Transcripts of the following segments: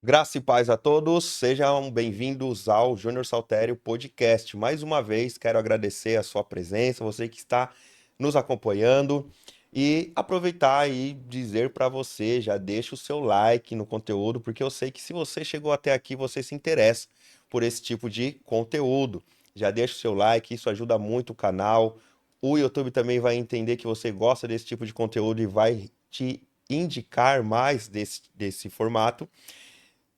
Graça e paz a todos, sejam bem-vindos ao Júnior Saltério Podcast. Mais uma vez, quero agradecer a sua presença, você que está nos acompanhando e aproveitar e dizer para você, já deixa o seu like no conteúdo, porque eu sei que se você chegou até aqui, você se interessa por esse tipo de conteúdo. Já deixa o seu like, isso ajuda muito o canal. O YouTube também vai entender que você gosta desse tipo de conteúdo e vai te indicar mais desse formato.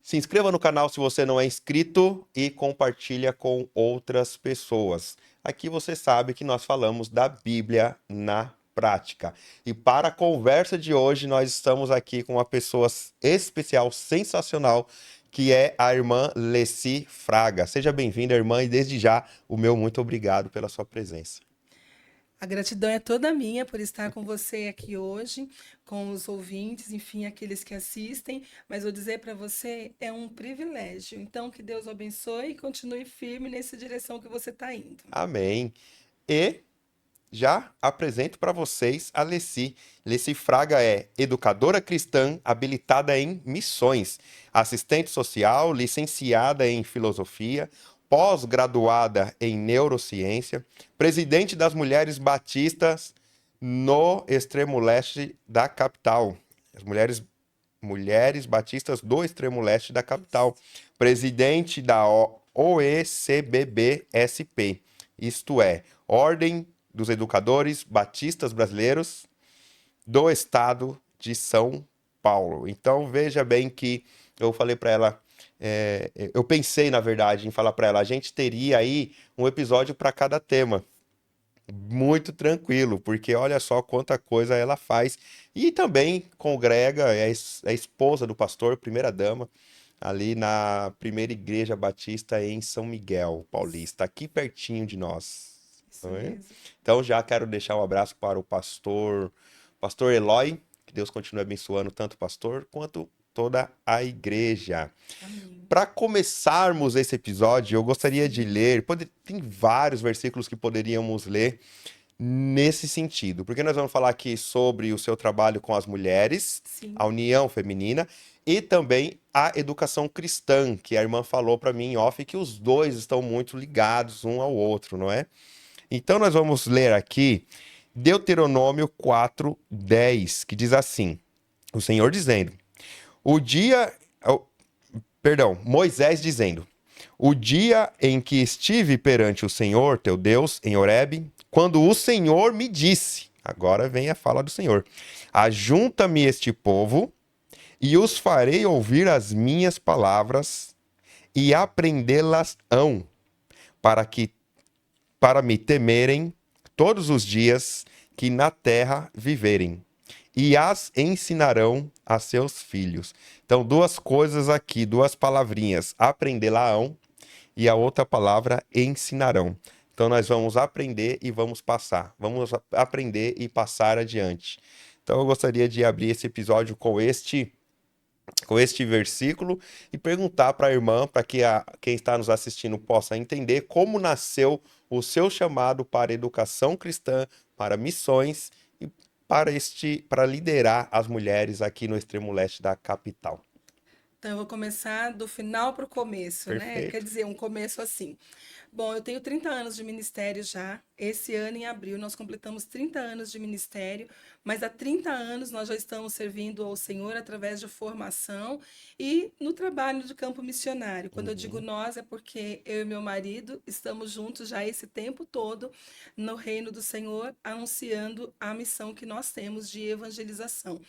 Se inscreva no canal se você não é inscrito e compartilha com outras pessoas. Aqui você sabe que nós falamos da Bíblia na prática. E para a conversa de hoje, nós estamos aqui com uma pessoa especial, sensacional, que é a irmã Leci Fraga. Seja bem-vinda, irmã, e desde já o meu muito obrigado pela sua presença. A gratidão é toda minha por estar com você aqui hoje, com os ouvintes, enfim, aqueles que assistem. Mas vou dizer para você, é um privilégio. Então, que Deus o abençoe e continue firme nessa direção que você está indo. Amém. E já apresento para vocês a Leci. Leci Fraga é educadora cristã habilitada em missões, assistente social, licenciada em filosofia, pós-graduada em neurociência, presidente das Mulheres Batistas no extremo leste da capital. As mulheres batistas do extremo leste da capital. Isso. Presidente da OECBB-SP, isto é, Ordem dos Educadores Batistas Brasileiros do Estado de São Paulo. Então veja bem que eu falei para ela, eu pensei na verdade em falar para ela, a gente teria aí um episódio para cada tema. Muito tranquilo, porque olha só quanta coisa ela faz. E também congrega, é a esposa do pastor, primeira dama, ali na primeira igreja batista em São Miguel Isso, Paulista, aqui pertinho de nós. isso Tá vendo? mesmo. Então já quero deixar um abraço para o pastor Eloy, que Deus continue abençoando tanto o pastor quanto toda a igreja. Amém. Para começarmos esse episódio, eu gostaria de Sim, ler, tem vários versículos que poderíamos ler nesse sentido, porque nós vamos falar aqui sobre o seu trabalho com as mulheres, a sim. união feminina e também a educação cristã, que a irmã falou para mim em off que os dois estão muito ligados um ao outro, não é? Então nós vamos ler aqui Deuteronômio 4:10, que diz assim: o Senhor dizendo: O dia, oh, perdão, Moisés dizendo: O dia em que estive perante o Senhor, teu Deus, em Horebe, quando o Senhor me disse, agora vem a fala do Senhor: Ajunta-me este povo e os farei ouvir as minhas palavras e aprendê-las-ão, para que para me temerem todos os dias que na terra viverem, e as ensinarão a seus filhos. Então, duas coisas aqui, duas palavrinhas: aprendê-la-ão e a outra palavra ensinarão. Então nós vamos aprender e vamos passar. Vamos aprender e passar adiante. Então eu gostaria de abrir esse episódio com este versículo e perguntar para a irmã, para que quem está nos assistindo possa entender como nasceu o seu chamado para educação cristã, para missões e para liderar as mulheres aqui no extremo leste da capital. Então, eu vou começar do final para o começo, né? Quer Perfeito. dizer, um começo assim. Bom, eu tenho 30 anos de ministério já. Esse ano, em abril, nós completamos 30 anos de ministério, mas há 30 anos nós já estamos servindo ao Senhor através de formação e no trabalho de campo missionário. Quando eu digo Uhum. nós, é porque eu e meu marido estamos juntos já esse tempo todo no reino do Senhor, anunciando a missão que nós temos de evangelização.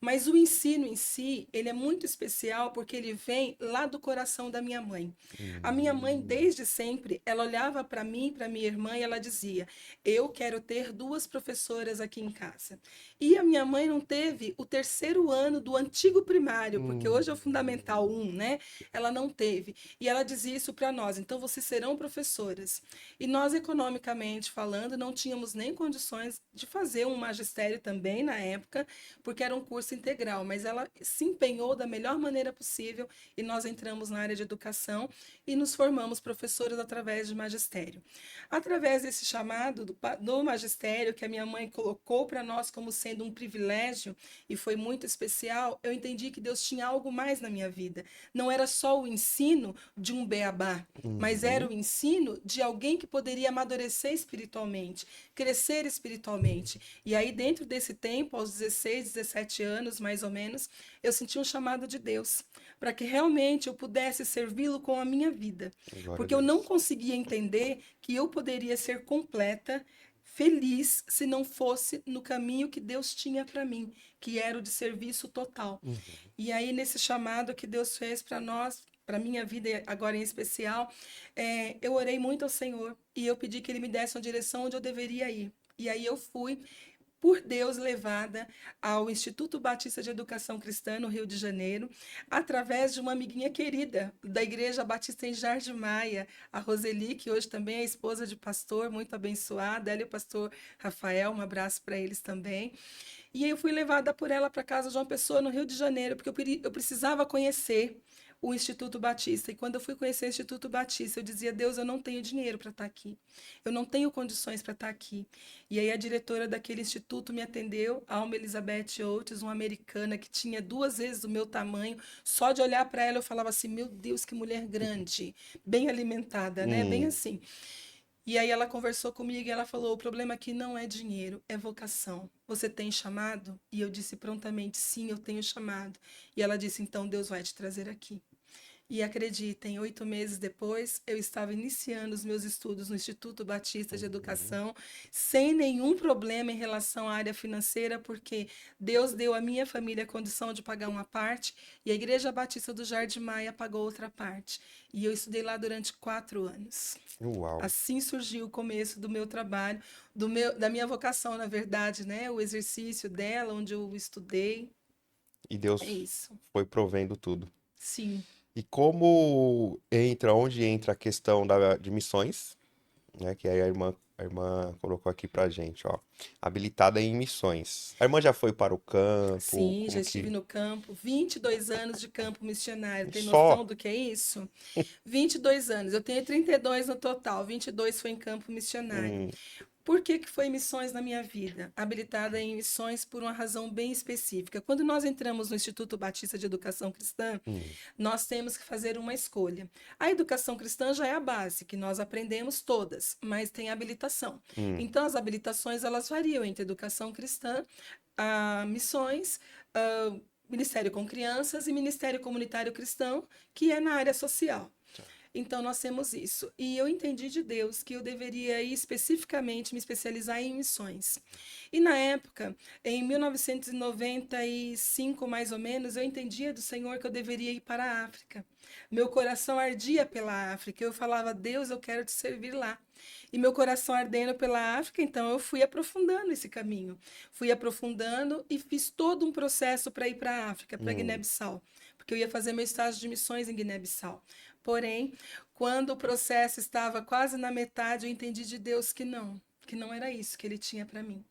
Mas o ensino em si, ele é muito especial porque ele vem lá do coração da minha mãe. A minha mãe, Hum. desde sempre, ela olhava para mim, para minha irmã, e ela dizia: Eu quero ter duas professoras aqui em casa. E a minha mãe não teve o terceiro ano do antigo primário, porque Hum. hoje é o Fundamental 1, né? Ela não teve. E ela dizia isso para nós: então vocês serão professoras. E nós, economicamente falando, não tínhamos nem condições de fazer um magistério também na época, porque era um curso integral, mas ela se empenhou da melhor maneira possível e nós entramos na área de educação e nos formamos professoras através de magistério. Através desse chamado do magistério, que a minha mãe colocou para nós como sendo um privilégio e foi muito especial, eu entendi que Deus tinha algo mais na minha vida. Não era só o ensino de um beabá, mas era Uhum. o ensino de alguém que poderia amadurecer espiritualmente, crescer espiritualmente. E aí, dentro desse tempo, aos 16, 17 anos, mais ou menos, eu senti um chamado de Deus para que realmente eu pudesse servi-lo com a minha vida. Glória a Porque eu não Deus. conseguia entender que eu poderia ser completa, feliz, se não fosse no caminho que Deus tinha para mim, que era o de serviço total. Uhum. E aí, nesse chamado que Deus fez para nós, para minha vida agora em especial, eu orei muito ao Senhor e eu pedi que Ele me desse uma direção onde eu deveria ir. E aí eu fui, por Deus, levada ao Instituto Batista de Educação Cristã, no Rio de Janeiro, através de uma amiguinha querida da Igreja Batista em Jardim Maia, a Roseli, que hoje também é esposa de pastor, muito abençoada, ela e o pastor Rafael, um abraço para eles também. E aí eu fui levada por ela para casa de uma pessoa no Rio de Janeiro, porque eu precisava conhecer o Instituto Batista. E quando eu fui conhecer o Instituto Batista, eu dizia: Deus, eu não tenho dinheiro para estar aqui. Eu não tenho condições para estar aqui. E aí a diretora daquele instituto me atendeu, a Alma Elizabeth Oates, uma americana que tinha 2 vezes o meu tamanho. Só de olhar para ela eu falava assim: meu Deus, que mulher grande, bem alimentada, né? Bem Hum. assim. E aí ela conversou comigo e ela falou: o problema aqui não é dinheiro, é vocação. Você tem chamado? E eu disse prontamente: sim, eu tenho chamado. E ela disse: então Deus vai te trazer aqui. E acreditem, 8 meses depois, eu estava iniciando os meus estudos no Instituto Batista de Uhum. Educação, sem nenhum problema em relação à área financeira, porque Deus deu à minha família a condição de pagar uma parte e a Igreja Batista do Jardim Maia pagou outra parte. E eu estudei lá durante 4 anos. Uau. Assim surgiu o começo do meu trabalho, da minha vocação, na verdade, né? O exercício dela, onde eu estudei. E É Deus isso. foi provendo tudo. Sim. E onde entra a questão de missões, né? Que aí a irmã colocou aqui pra gente, ó. Habilitada em missões. A irmã já foi para o campo, Sim, já como estive que... no campo, 22 anos de campo missionário. Tem noção Só? do que é isso? 22 anos. Eu tenho 32 no total, 22 foi em campo missionário. Hum. Por que que foi missões na minha vida? Habilitada em missões por uma razão bem específica. Quando nós entramos no Instituto Batista de Educação Cristã, Hum. nós temos que fazer uma escolha. A educação cristã já é a base, que nós aprendemos todas, mas tem habilitação. Hum. Então, as habilitações, elas variam entre educação cristã, missões, Ministério com Crianças e Ministério Comunitário Cristão, que é na área social. Então, nós temos isso. E eu entendi de Deus que eu deveria ir especificamente me especializar em missões. E na época, em 1995, mais ou menos, eu entendia do Senhor que eu deveria ir para a África. Meu coração ardia pela África. Eu falava: Deus, eu quero te servir lá. E meu coração ardendo pela África, então eu fui aprofundando esse caminho. Fui aprofundando e fiz todo um processo para ir para a África, para Hum. Guiné-Bissau, porque eu ia fazer meu estágio de missões em Guiné-Bissau. Porém, quando o processo estava quase na metade, eu entendi de Deus que não era isso que ele tinha para mim.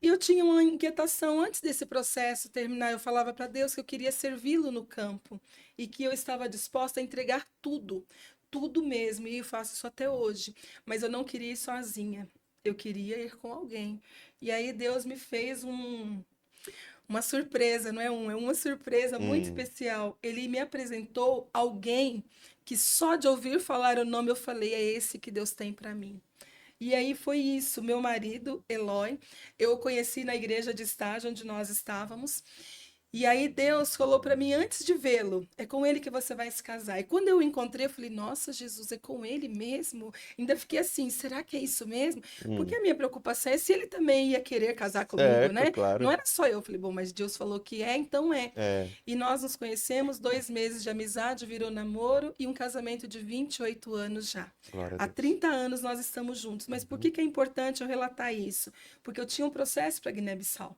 E eu tinha uma inquietação antes desse processo terminar. Eu falava para Deus que eu queria servi-lo no campo e que eu estava disposta a entregar tudo, tudo mesmo. E eu faço isso até hoje. Mas eu não queria ir sozinha. Eu queria ir com alguém. E aí Deus me fez uma surpresa, não é um, é uma surpresa muito Hum. especial. Ele me apresentou alguém que só de ouvir falar o nome eu falei: é esse que Deus tem para mim. E aí foi isso, meu marido, Eloy, eu o conheci na igreja de estágio onde nós estávamos. E aí Deus falou para mim antes de vê-lo: é com ele que você vai se casar. E quando eu o encontrei, eu falei: nossa, Jesus, é com ele mesmo? Ainda fiquei assim: será que é isso mesmo? Porque Hum. a minha preocupação é se ele também ia querer casar comigo, Certo, né? Não claro. era só eu. Eu falei: bom, mas Deus falou que é, então é. É. E nós nos conhecemos, 2 meses de amizade, virou namoro e um casamento de 28 anos já. Glória a Há Deus. 30 anos nós estamos juntos. Mas por Uhum. que que é importante eu relatar isso? Porque eu tinha um processo para Guiné-Bissau.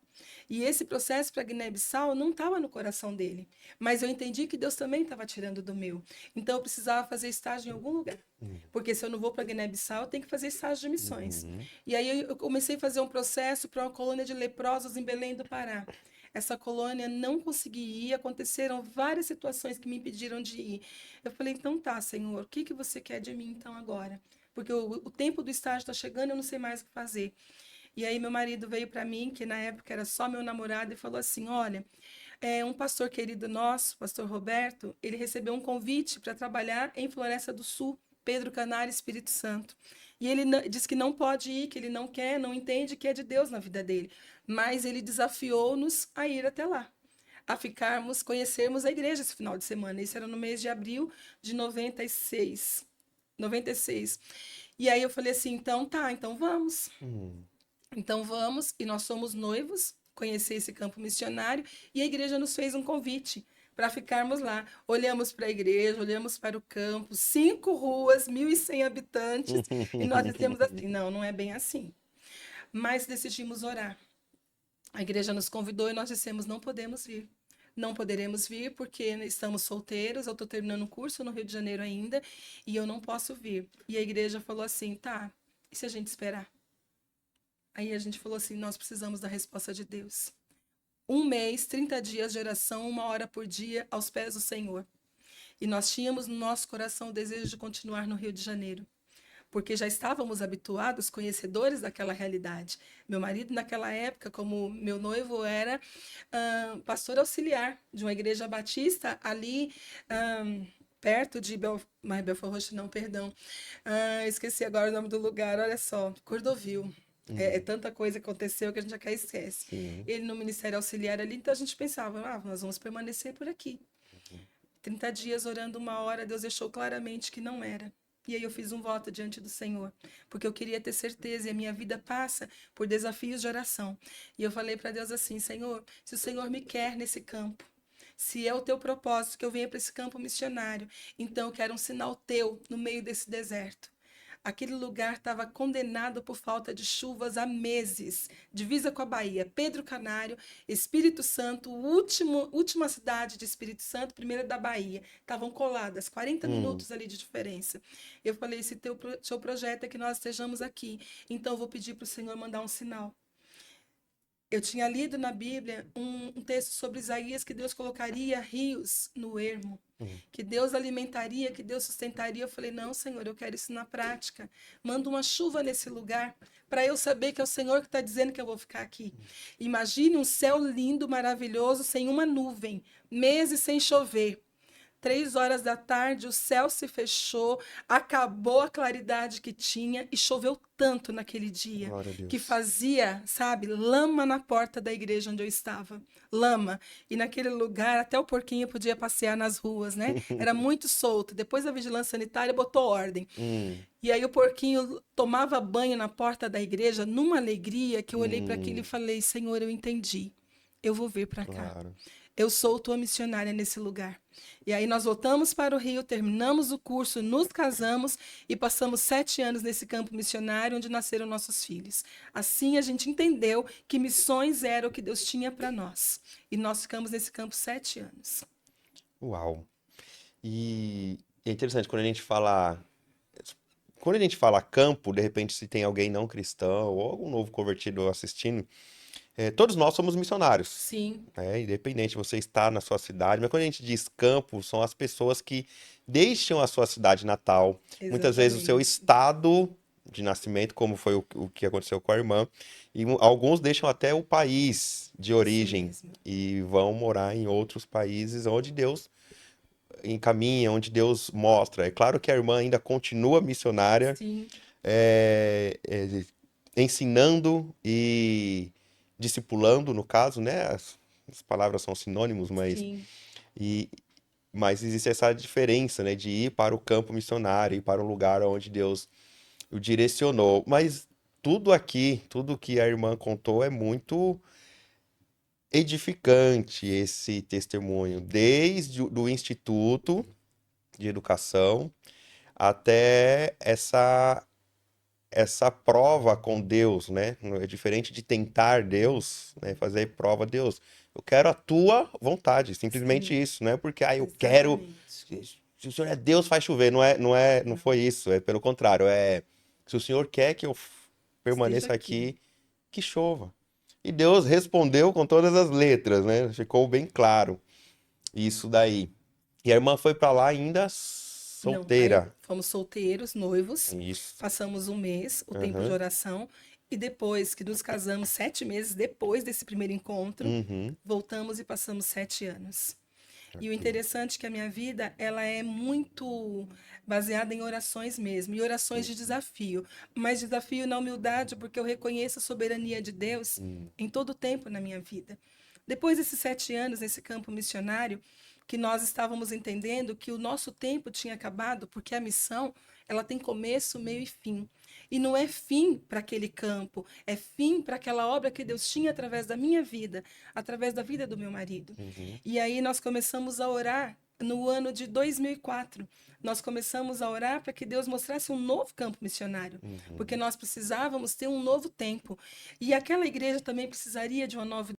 E esse processo para Guiné-Bissau não estava no coração dele. Mas eu entendi que Deus também estava tirando do meu. Então eu precisava fazer estágio em algum lugar. Hum. Porque se eu não vou para Guiné-Bissau, eu tenho que fazer estágio de missões. Uhum. E aí eu comecei a fazer um processo para uma colônia de leprosos em Belém do Pará. essa colônia, não consegui ir, aconteceram várias situações que me impediram de ir. Eu falei, então tá, Senhor, o que que você quer de mim então agora? Porque o tempo do estágio está chegando, eu não sei mais o que fazer. E aí meu marido veio para mim, que na época era só meu namorado, e falou assim, olha, um pastor querido nosso, pastor Roberto, ele recebeu um convite para trabalhar em Floresta do Sul, Pedro Canário, Espírito Santo. E ele disse que não pode ir, que ele não quer, não entende que é de Deus na vida dele. Mas ele desafiou-nos a ir até lá, a ficarmos, conhecermos a igreja esse final de semana. Isso era no mês de abril de 96. 96. E aí eu falei assim, então tá, então vamos. Hum. Então vamos, e nós somos noivos, conhecer esse campo missionário, e a igreja nos fez um convite para ficarmos lá. Olhamos para a igreja, olhamos para o campo, 5 ruas, 1.100 habitantes, e nós dissemos assim: não, não é bem assim. Mas decidimos orar. A igreja nos convidou e nós dissemos: não podemos vir. Não poderemos vir porque estamos solteiros. Eu estou terminando um curso no Rio de Janeiro ainda e eu não posso vir. E a igreja falou assim: tá, e se a gente esperar? Aí a gente falou assim: nós precisamos da resposta de Deus. 1 mês, 30 dias de oração, 1 hora por dia, aos pés do Senhor. E nós tínhamos no nosso coração o desejo de continuar no Rio de Janeiro, porque já estávamos habituados, conhecedores daquela realidade. Meu marido, naquela época, como meu noivo, era pastor auxiliar de uma igreja batista ali. Perto de Belfort Roxo, não, perdão. Esqueci agora o nome do lugar, olha só, Cordovil. É tanta coisa que aconteceu que a gente até esquece. Sim. Ele no Ministério Auxiliar ali, então a gente pensava, nós vamos permanecer por aqui. 30 dias orando 1 hora, Deus deixou claramente que não era. E aí eu fiz um voto diante do Senhor, porque eu queria ter certeza, e a minha vida passa por desafios de oração. E eu falei para Deus assim, Senhor, se o Senhor me quer nesse campo, se é o teu propósito que eu venha para esse campo missionário, então eu quero um sinal teu no meio desse deserto. Aquele lugar estava condenado por falta de chuvas há meses. Divisa com a Bahia, Pedro Canário, Espírito Santo, última cidade de Espírito Santo, primeira da Bahia. Estavam coladas, 40 Hum. minutos ali de diferença. Eu falei, se seu projeto é que nós estejamos aqui, então eu vou pedir para o Senhor mandar um sinal. Eu tinha lido na Bíblia um texto sobre Isaías que Deus colocaria rios no ermo, Hum. que Deus alimentaria, que Deus sustentaria. Eu falei, não, Senhor, eu quero isso na prática. Manda uma chuva nesse lugar para eu saber que é o Senhor que está dizendo que eu vou ficar aqui. Imagine um céu lindo, maravilhoso, sem uma nuvem, meses sem chover. 3 horas da tarde, o céu se fechou, acabou a claridade que tinha e choveu tanto naquele dia Glória a que Deus. fazia, sabe, lama na porta da igreja onde eu estava. Lama. E naquele lugar, até o porquinho podia passear nas ruas, né? Era muito solto. Depois a vigilância sanitária botou ordem. Hum. E aí o porquinho tomava banho na porta da igreja numa alegria que eu olhei para aquilo e Hum. falei: Senhor, eu entendi. Eu vou vir para cá. Claro. Eu sou tua missionária nesse lugar. E aí nós voltamos para o Rio, terminamos o curso, nos casamos e passamos 7 anos nesse campo missionário onde nasceram nossos filhos. Assim a gente entendeu que missões era o que Deus tinha para nós. E nós ficamos nesse campo 7 anos. Uau. E é interessante quando a gente fala campo, de repente se tem alguém não cristão ou algum novo convertido assistindo, todos nós somos missionários, Sim, né? Independente de você estar na sua cidade, mas quando a gente diz campo, são as pessoas que deixam a sua cidade natal, muitas vezes o seu exatamente. estado de nascimento, como foi o que aconteceu com a irmã, e alguns deixam até o país de Isso origem mesmo. e vão morar em outros países onde Deus encaminha, onde Deus mostra. É claro que a irmã ainda continua missionária, Sim, é, é, ensinando e discipulando, no caso, né? As palavras são sinônimos, sim. e, mas existe essa diferença, né? De ir para o campo missionário, ir para um lugar onde Deus o direcionou. Mas tudo aqui, tudo que a irmã contou é muito edificante esse testemunho, desde o do Instituto de Educação até essa prova com Deus, né? É diferente de tentar Deus, né? Fazer prova a Deus. Eu quero a tua vontade, simplesmente Sim, isso, não é porque eu quero. exatamente. Se o Senhor é Deus, faz chover. Não Não, foi isso. É pelo contrário. Se o Senhor quer que eu esteja permaneça aqui. aqui, que chova. E Deus respondeu com todas as letras, né? Ficou bem claro isso daí. E a irmã foi para lá ainda Não, aí solteira. fomos solteiros, noivos, Isso. passamos um mês, o tempo de Aham. oração, e depois que nos casamos, 7 meses depois desse primeiro encontro, Uhum. voltamos e passamos 7 anos. E o Ok. interessante é que a minha vida, ela é muito baseada em orações mesmo, e orações de desafio. Mas desafio na humildade, porque eu reconheço a soberania de Deus Hum. em todo o tempo na minha vida. Depois desses 7 anos nesse campo missionário, que nós estávamos entendendo que o nosso tempo tinha acabado, porque a missão, ela tem começo, meio e fim. E não é fim para aquele campo, é fim para aquela obra que Deus tinha através da minha vida, através da vida do meu marido. Uhum. E aí nós começamos a orar no ano de 2004. Nós começamos a orar para que Deus mostrasse um novo campo missionário, porque Uhum. nós precisávamos ter um novo tempo. E aquela igreja também precisaria de uma nova,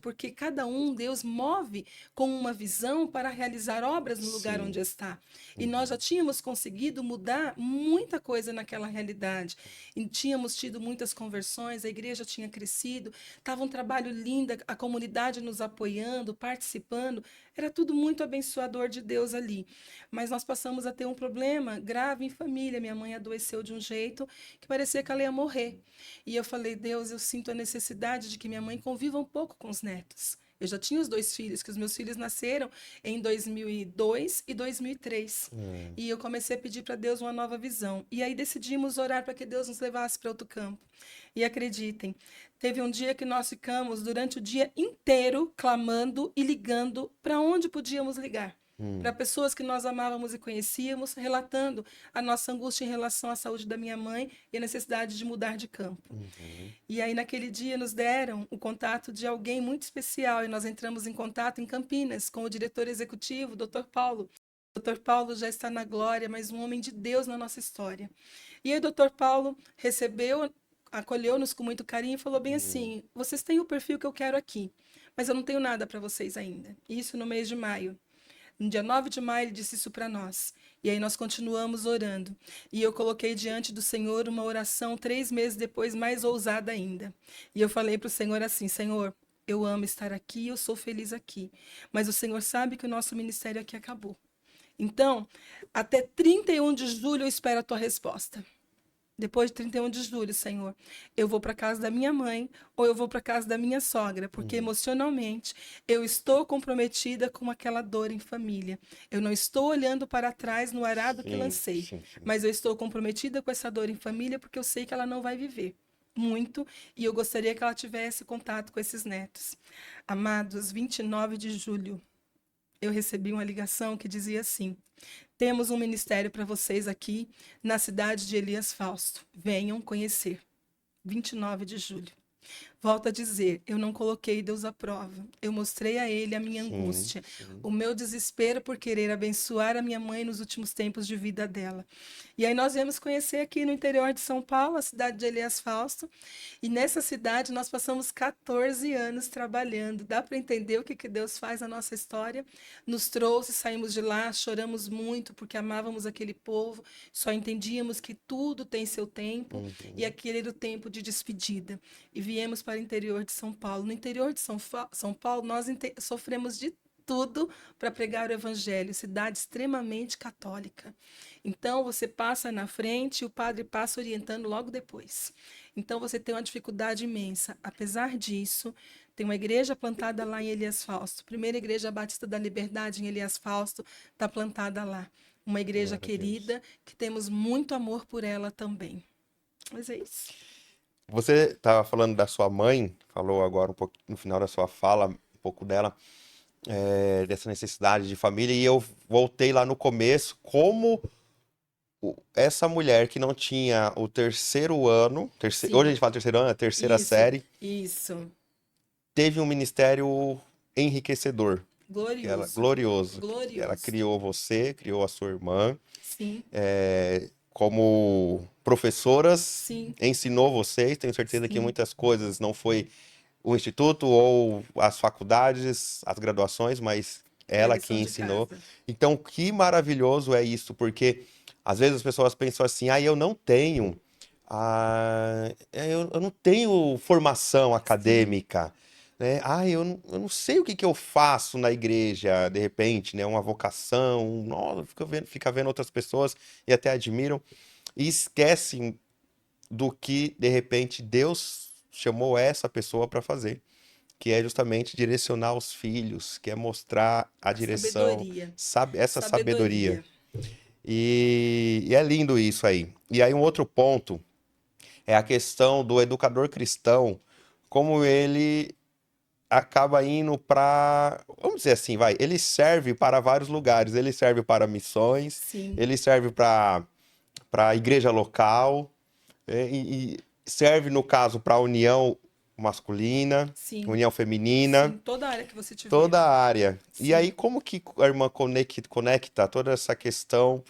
porque cada um Deus move com uma visão para realizar obras no lugar Sim. onde está. E nós já Uhum. tínhamos conseguido mudar muita coisa naquela realidade. E tínhamos tido muitas conversões, a igreja tinha crescido, estava um trabalho lindo, a comunidade nos apoiando, participando. Era tudo muito abençoador de Deus ali. Mas nós passamos a ter um problema grave em família. Minha mãe adoeceu de um jeito que parecia que ela ia morrer. E eu falei, Deus, eu sinto a necessidade de que minha mãe conviva um pouco com os netos. Eu já tinha os 2 filhos, que os meus filhos nasceram em 2002 e 2003. Hum. E eu comecei a pedir para Deus uma nova visão. E aí decidimos orar para que Deus nos levasse para outro campo. E acreditem, teve um dia que nós ficamos durante o dia inteiro clamando e ligando para onde podíamos ligar. Para Hum. pessoas que nós amávamos e conhecíamos, relatando a nossa angústia em relação à saúde da minha mãe e a necessidade de mudar de campo. Uhum. E aí, naquele dia, nos deram o contato de alguém muito especial e nós entramos em contato em Campinas com o diretor executivo, Dr. Paulo. O Dr. Paulo já está na glória, mas um homem de Deus na nossa história. E aí, o Dr. Paulo recebeu, acolheu-nos com muito carinho e falou bem Hum. assim: vocês têm o perfil que eu quero aqui, mas eu não tenho nada para vocês ainda. Isso no mês de maio. No dia 9 de maio, ele disse isso para nós. E aí nós continuamos orando. E eu coloquei diante do Senhor uma oração 3 meses depois, mais ousada ainda. E eu falei para o Senhor assim: Senhor, eu amo estar aqui, eu sou feliz aqui. Mas o Senhor sabe que o nosso ministério aqui acabou. Então, até 31 de julho eu espero a tua resposta. Depois de 31 de julho, Senhor, eu vou para casa da minha mãe ou eu vou para casa da minha sogra, porque Hum. emocionalmente eu estou comprometida com aquela dor em família. Eu não estou olhando para trás no arado que Sim, lancei, sim, sim. mas eu estou comprometida com essa dor em família porque eu sei que ela não vai viver muito e eu gostaria que ela tivesse contato com esses netos. Amados, 29 de julho, eu recebi uma ligação que dizia assim: temos um ministério para vocês aqui na cidade de Elias Fausto. Venham conhecer. 29 de julho. Volto a dizer, eu não coloquei Deus à prova. Eu mostrei a ele a minha Sim, angústia, sim. o meu desespero por querer abençoar a minha mãe nos últimos tempos de vida dela. E aí nós viemos conhecer aqui no interior de São Paulo, a cidade de Elias Fausto. E nessa cidade nós passamos 14 anos trabalhando. Dá para entender o que, que Deus faz na nossa história? Nos trouxe, saímos de lá, choramos muito porque amávamos aquele povo, só entendíamos que tudo tem seu tempo e Uhum. aquele era o tempo de despedida. E viemos para o interior de São Paulo. No interior de São Paulo, nós sofremos de tudo para pregar o evangelho, cidade extremamente católica. Então você passa na frente e o padre passa orientando logo depois. Então você tem uma dificuldade imensa. Apesar disso, tem uma igreja plantada lá em Elias Fausto. Primeira igreja batista da Liberdade em Elias Fausto está plantada lá. Uma igreja Glória a Deus. querida que temos muito amor por ela também. Mas é isso. Você estava falando da sua mãe, falou agora um pouco no final da sua fala, um pouco dela, dessa necessidade de família, e eu voltei lá no começo, como essa mulher que não tinha o terceiro ano, hoje a Sim, gente fala terceiro ano, a terceira isso, série, isso. teve um ministério enriquecedor, Glorioso, glorioso, que ela glorioso. criou você, criou a sua irmã, Sim, como professoras, sim, ensinou vocês, tenho certeza que sim. muitas coisas não foi o instituto ou as faculdades, as graduações, mas Foi a ela que lição de ensinou. casa. Então, que maravilhoso é isso, porque às vezes as pessoas pensam assim: ah, eu não tenho Eu não tenho formação Sim, acadêmica, né? Eu não sei o que que eu faço na igreja, de repente, né? Uma vocação, nossa, fica vendo outras pessoas e até admiram, e esquecem do que, de repente, Deus chamou essa pessoa para fazer, que é justamente direcionar os filhos, que é mostrar a a direção, sabedoria. sabe, essa sabedoria. Sabedoria. E é lindo isso aí. E aí um outro ponto é a questão do educador cristão, como ele acaba indo para, vamos dizer assim, vai, ele serve para vários lugares, ele serve para missões, Sim, ele serve para a igreja local, e serve, no caso, para a união masculina, sim, união feminina, sim. Toda área que você tiver. toda a área. E aí, Sim. como que a irmã conecta toda essa questão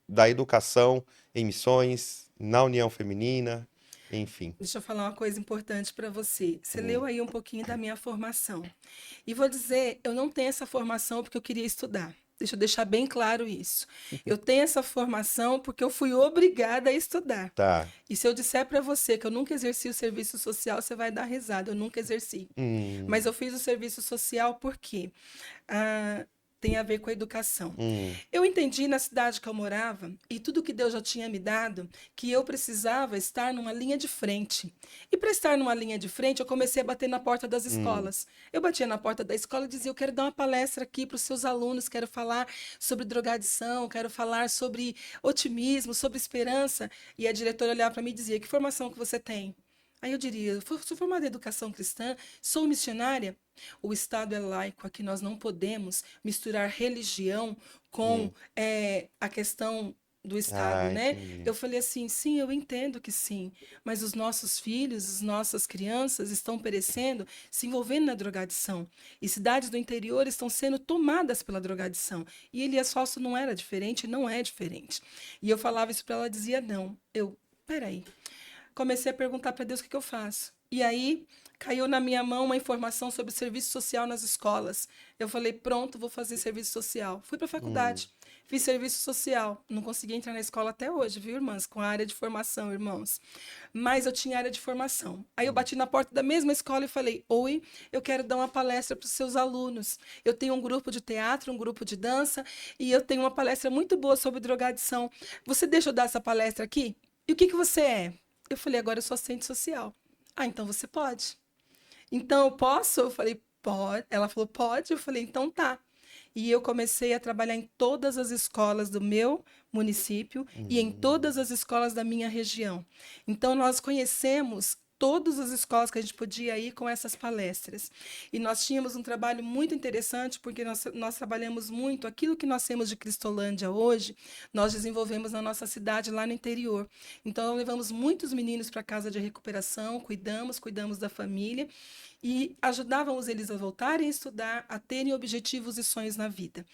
da educação em missões, na união feminina, enfim. Deixa eu falar uma coisa importante para você. Você Hum, leu aí um pouquinho da minha formação. E vou dizer, eu não tenho essa formação porque eu queria estudar. Deixa eu deixar bem claro isso. Eu tenho essa formação porque eu fui obrigada a estudar. tá. E se eu disser para você que eu nunca exerci o serviço social, você vai dar risada. Eu nunca exerci. Mas Hum, eu fiz o serviço social porque tem a ver com a educação. hum, Eu entendi na cidade que eu morava e tudo que Deus já tinha me dado, que eu precisava estar numa linha de frente. E para estar numa linha de frente, eu comecei a bater na porta das hum. escolas. Eu batia na porta da escola e dizia: Eu quero dar uma palestra aqui para os seus alunos, quero falar sobre drogadição, quero falar sobre otimismo, sobre esperança. E a diretora olhava para mim e dizia: Que formação que você tem? Aí eu diria: Sou formada em educação cristã, sou missionária. O Estado é laico, aqui nós não podemos misturar religião com Hum. a questão do Estado, Ah, né? entendi. Eu falei assim, sim, eu entendo que sim, mas os nossos filhos, as nossas crianças estão perecendo, se envolvendo na drogadição. E cidades do interior estão sendo tomadas pela drogadição. E Elias Falso não era diferente, não é diferente. E eu falava isso para ela, dizia não. Peraí, comecei a perguntar para Deus o que, que eu faço. E aí caiu na minha mão uma informação sobre serviço social nas escolas. Eu falei, pronto, vou fazer serviço social. Fui para a Hum, faculdade, fiz serviço social. Não consegui entrar na escola até hoje, viu, irmãs? Com a área de formação, irmãos. Mas eu tinha área de formação. Aí eu hum, bati na porta da mesma escola e falei, oi, eu quero dar uma palestra para os seus alunos. Eu tenho um grupo de teatro, um grupo de dança, e eu tenho uma palestra muito boa sobre drogadição. Você deixa eu dar essa palestra aqui? E o que, que você é? Eu falei, agora eu sou assistente social. Ah, então você pode. Então eu posso? Eu falei, pode. Ela falou, pode. Eu falei, então tá. E eu comecei a trabalhar em todas as escolas do meu município e em todas hum. as escolas da minha região. Então nós conhecemos todas as escolas que a gente podia ir com essas palestras. E nós tínhamos um trabalho muito interessante, porque nós trabalhamos muito aquilo que nós temos de Cristolândia hoje, nós desenvolvemos na nossa cidade lá no interior. Então, levamos muitos meninos para a casa de recuperação, cuidamos da família e ajudávamos eles a voltarem a estudar, a terem objetivos e sonhos na vida.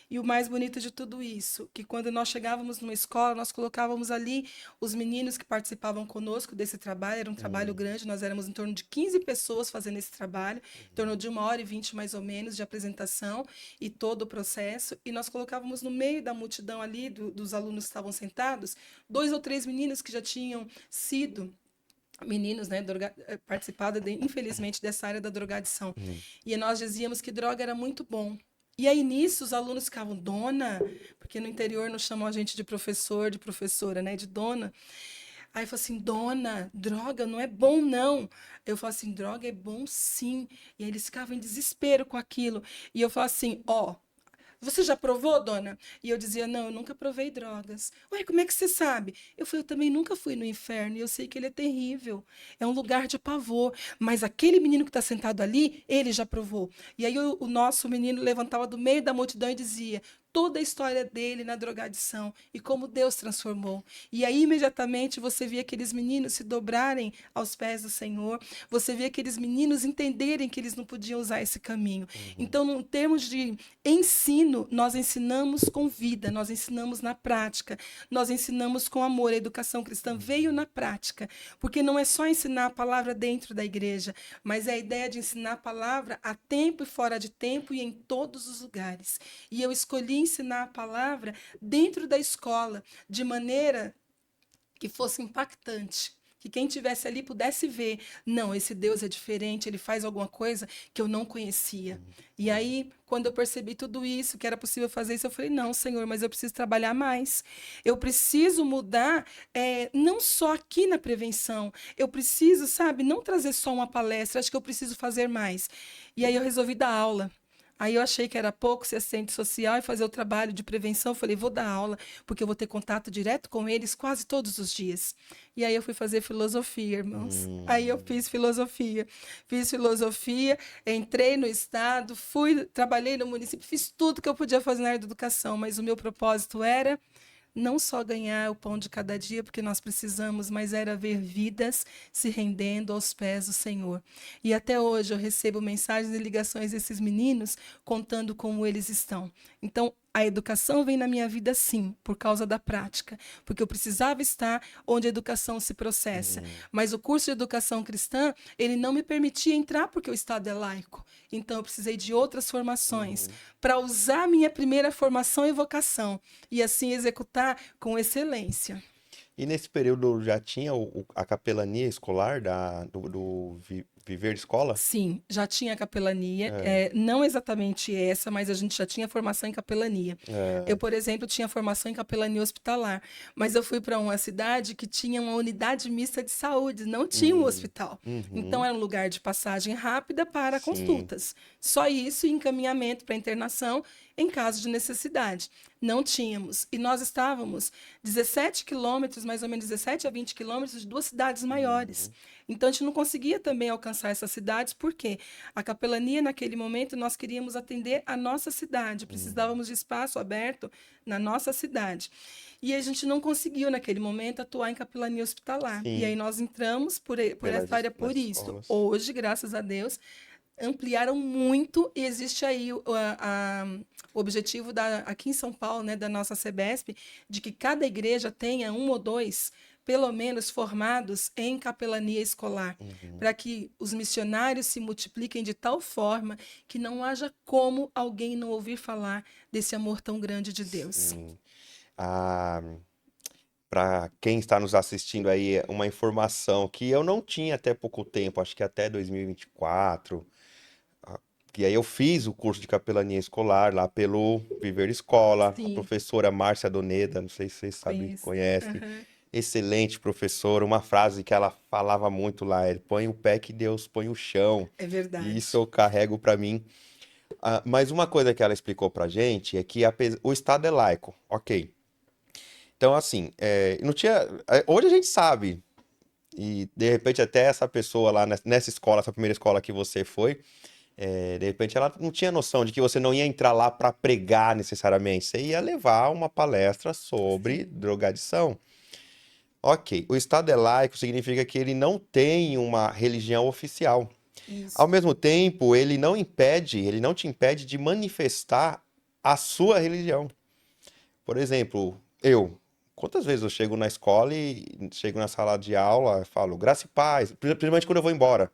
E o mais bonito de tudo isso, que quando nós chegávamos numa escola, nós colocávamos ali os meninos que participavam conosco desse trabalho, era um trabalho Hum, grande, nós éramos em torno de 15 pessoas fazendo esse trabalho, em torno de 1h20 mais ou menos de apresentação e todo o processo, e nós colocávamos no meio da multidão ali, dos alunos que estavam sentados, 2 ou 3 meninos que já tinham sido meninos, né, participado, infelizmente, dessa área da drogadição. hum. E nós dizíamos que droga era muito bom. E aí, nisso, os alunos ficavam, dona, porque no interior não chamam a gente de professor, de professora, né, de dona. Aí eu falo assim, dona, droga não é bom, não. Eu falo assim, droga é bom sim. E aí eles ficavam em desespero com aquilo. E eu falo assim, ó, você já provou, dona? E eu dizia, não, eu nunca provei drogas. Ué, como é que você sabe? Eu falei, eu também nunca fui no inferno e eu sei que ele é terrível. É um lugar de pavor. Mas aquele menino que está sentado ali, ele já provou. E aí o nosso menino levantava do meio da multidão e dizia toda a história dele na drogadição e como Deus transformou. E aí, imediatamente, você via aqueles meninos se dobrarem aos pés do Senhor, você via aqueles meninos entenderem que eles não podiam usar esse caminho. Uhum. Então, em termos de ensino, nós ensinamos com vida, nós ensinamos na prática, nós ensinamos com amor. A educação cristã veio na prática, porque não é só ensinar a palavra dentro da igreja, mas é a ideia de ensinar a palavra a tempo e fora de tempo e em todos os lugares. E eu escolhi ensinar a palavra dentro da escola, de maneira que fosse impactante. Que quem tivesse ali pudesse ver, não, esse Deus é diferente, ele faz alguma coisa que eu não conhecia. E aí, quando eu percebi tudo isso, que era possível fazer isso, eu falei, não, Senhor, mas eu preciso trabalhar mais. Eu preciso mudar, não só aqui na prevenção. Eu preciso, sabe, não trazer só uma palestra, acho que eu preciso fazer mais. E aí eu resolvi dar aula. Aí eu achei que era pouco ser assistente social e fazer o trabalho de prevenção. Eu falei, vou dar aula, porque eu vou ter contato direto com eles quase todos os dias. E aí eu fui fazer filosofia, irmãos. Aí eu Hum. fiz filosofia. Fiz filosofia, entrei no estado, fui, trabalhei no município, fiz tudo que eu podia fazer na área da educação, mas o meu propósito era não só ganhar o pão de cada dia, porque nós precisamos, mas era ver vidas se rendendo aos pés do Senhor. E até hoje eu recebo mensagens e ligações desses meninos contando como eles estão. Então, a educação vem na minha vida sim, por causa da prática, porque eu precisava estar onde a educação se processa. Hum. Mas o curso de educação cristã, ele não me permitia entrar porque o Estado é laico. Então eu precisei de outras formações Uhum. para usar minha primeira formação e vocação e assim executar com excelência. E nesse período já tinha a capelania escolar Viver Escola? Sim, já tinha capelania, É, não exatamente essa, mas a gente já tinha formação em capelania. Eu, é, por exemplo, tinha formação em capelania hospitalar, mas eu fui para uma cidade que tinha uma unidade mista de saúde, não tinha um hum, hospital. Então, uhum, era um lugar de passagem rápida para sim, consultas. Só isso e encaminhamento para internação em caso de necessidade. Não tínhamos. E nós estávamos 17 quilômetros, mais ou menos 17 a 20 quilômetros de duas cidades maiores. uhum, Então, a gente não conseguia também alcançar essas cidades, porque a capelania, naquele momento, nós queríamos atender a nossa cidade, uhum, precisávamos de espaço aberto na nossa cidade. E a gente não conseguiu, naquele momento, atuar em capelania hospitalar. E aí sim, nós entramos por essa área nas por isso. escolas. Hoje, graças a Deus, ampliaram muito e existe aí o objetivo aqui em São Paulo, né, da nossa CBESP, de que cada igreja tenha um ou dois, pelo menos, formados em capelania escolar, Uhum, para que os missionários se multipliquem de tal forma que não haja como alguém não ouvir falar desse amor tão grande de Deus. sim. Ah, para quem está nos assistindo aí, uma informação que eu não tinha até pouco tempo, acho que até 2024. E aí eu fiz o curso de capelania escolar lá pelo Viver Escola, a Sim, professora Márcia Doneda, não sei se vocês sabem, conheço. conhecem, Aham, excelente professora, uma frase que ela falava muito lá, ele põe o pé que Deus põe o chão, é e isso verdade. eu carrego para mim. Ah, mas uma coisa que ela explicou pra gente é que o Estado é laico, ok. Então, assim, não tinha. Hoje a gente sabe, e de repente até essa pessoa lá nessa escola, essa primeira escola que você foi, de repente ela não tinha noção de que você não ia entrar lá para pregar necessariamente, você ia levar uma palestra sobre Sim, drogadição. Ok, o Estado é laico significa que ele não tem uma religião oficial. Ao isso. mesmo tempo, ele não te impede de manifestar a sua religião. Por exemplo, quantas vezes eu chego na escola e chego na sala de aula, falo graça e paz, principalmente quando eu vou embora.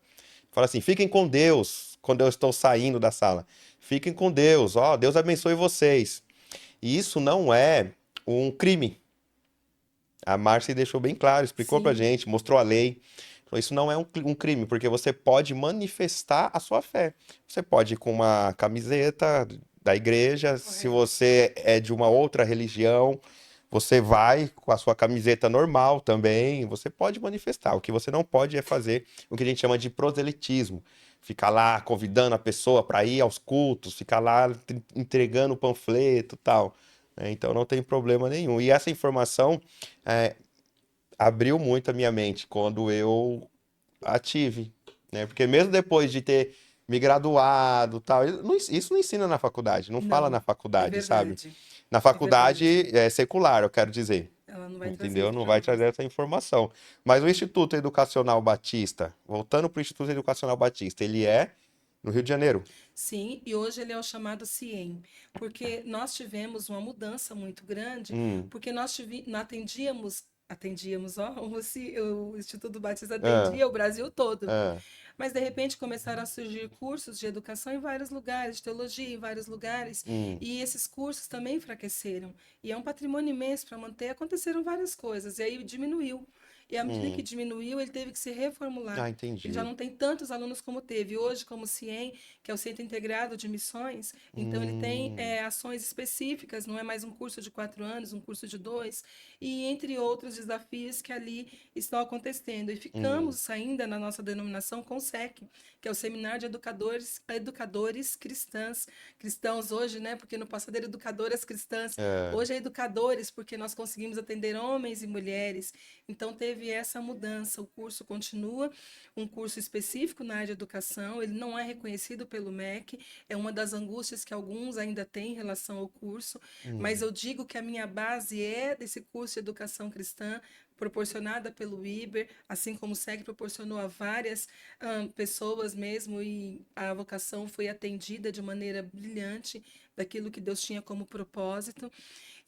Falo assim, fiquem com Deus quando eu estou saindo da sala. Fiquem com Deus, ó, Deus abençoe vocês. E isso não é um crime. A Márcia deixou bem claro, explicou pra Sim, gente, mostrou a lei. Falou, isso não é um crime, porque você pode manifestar a sua fé. Você pode ir com uma camiseta da igreja, se correto. você é de uma outra religião, você vai com a sua camiseta normal também, você pode manifestar. O que você não pode é fazer o que a gente chama de proselitismo. Ficar lá convidando a pessoa para ir aos cultos, ficar lá entregando panfleto e tal, né? Então não tem problema nenhum. E essa informação é, abriu muito a minha mente quando eu a tive, né? Porque mesmo depois de ter me graduado, tal, isso não ensina na faculdade, não fala Não, na é faculdade, sabe? verdade. Na É verdade. faculdade é secular, eu quero dizer, Ela não vai trazer entendeu? isso Não para vai nós. trazer essa informação. Mas o Instituto Educacional Batista, voltando para o Instituto Educacional Batista, ele é no Rio de Janeiro. Sim, e hoje ele é o chamado CIEM, porque nós tivemos uma mudança muito grande, Hum, porque nós atendíamos, ó, o Instituto Batista ah, atendia o Brasil todo. ah. mas de repente começaram a surgir cursos de educação em vários lugares, de teologia em vários lugares, Hum, e esses cursos também enfraqueceram. E é um patrimônio imenso para manter. Aconteceram várias coisas, e aí diminuiu. E à medida que hum. diminuiu, ele teve que se reformular. Ah, Ele já entendi. não tem tantos alunos como teve. Hoje, como o CIEM, que é o Centro Integrado de Missões, então ele tem Hum, ações específicas, não é mais um curso de 4 anos, um curso de 2, e entre outros desafios que ali estão acontecendo. E hum. ficamos ainda na nossa denominação com o SEC, que é o Seminário de Educadores Cristãs, cristãos hoje, né? Porque no passado era educadoras cristãs, É, hoje é educadores, porque nós conseguimos atender homens e mulheres. Então teve essa mudança. O curso continua, um curso específico na área de educação, ele não é reconhecido pelo MEC, é uma das angústias que alguns ainda têm em relação ao curso, mas hum, eu digo que a minha base é desse curso de educação cristã, proporcionada pelo IBER, assim como o SEG proporcionou a várias pessoas mesmo, e a vocação foi atendida de maneira brilhante daquilo que Deus tinha como propósito.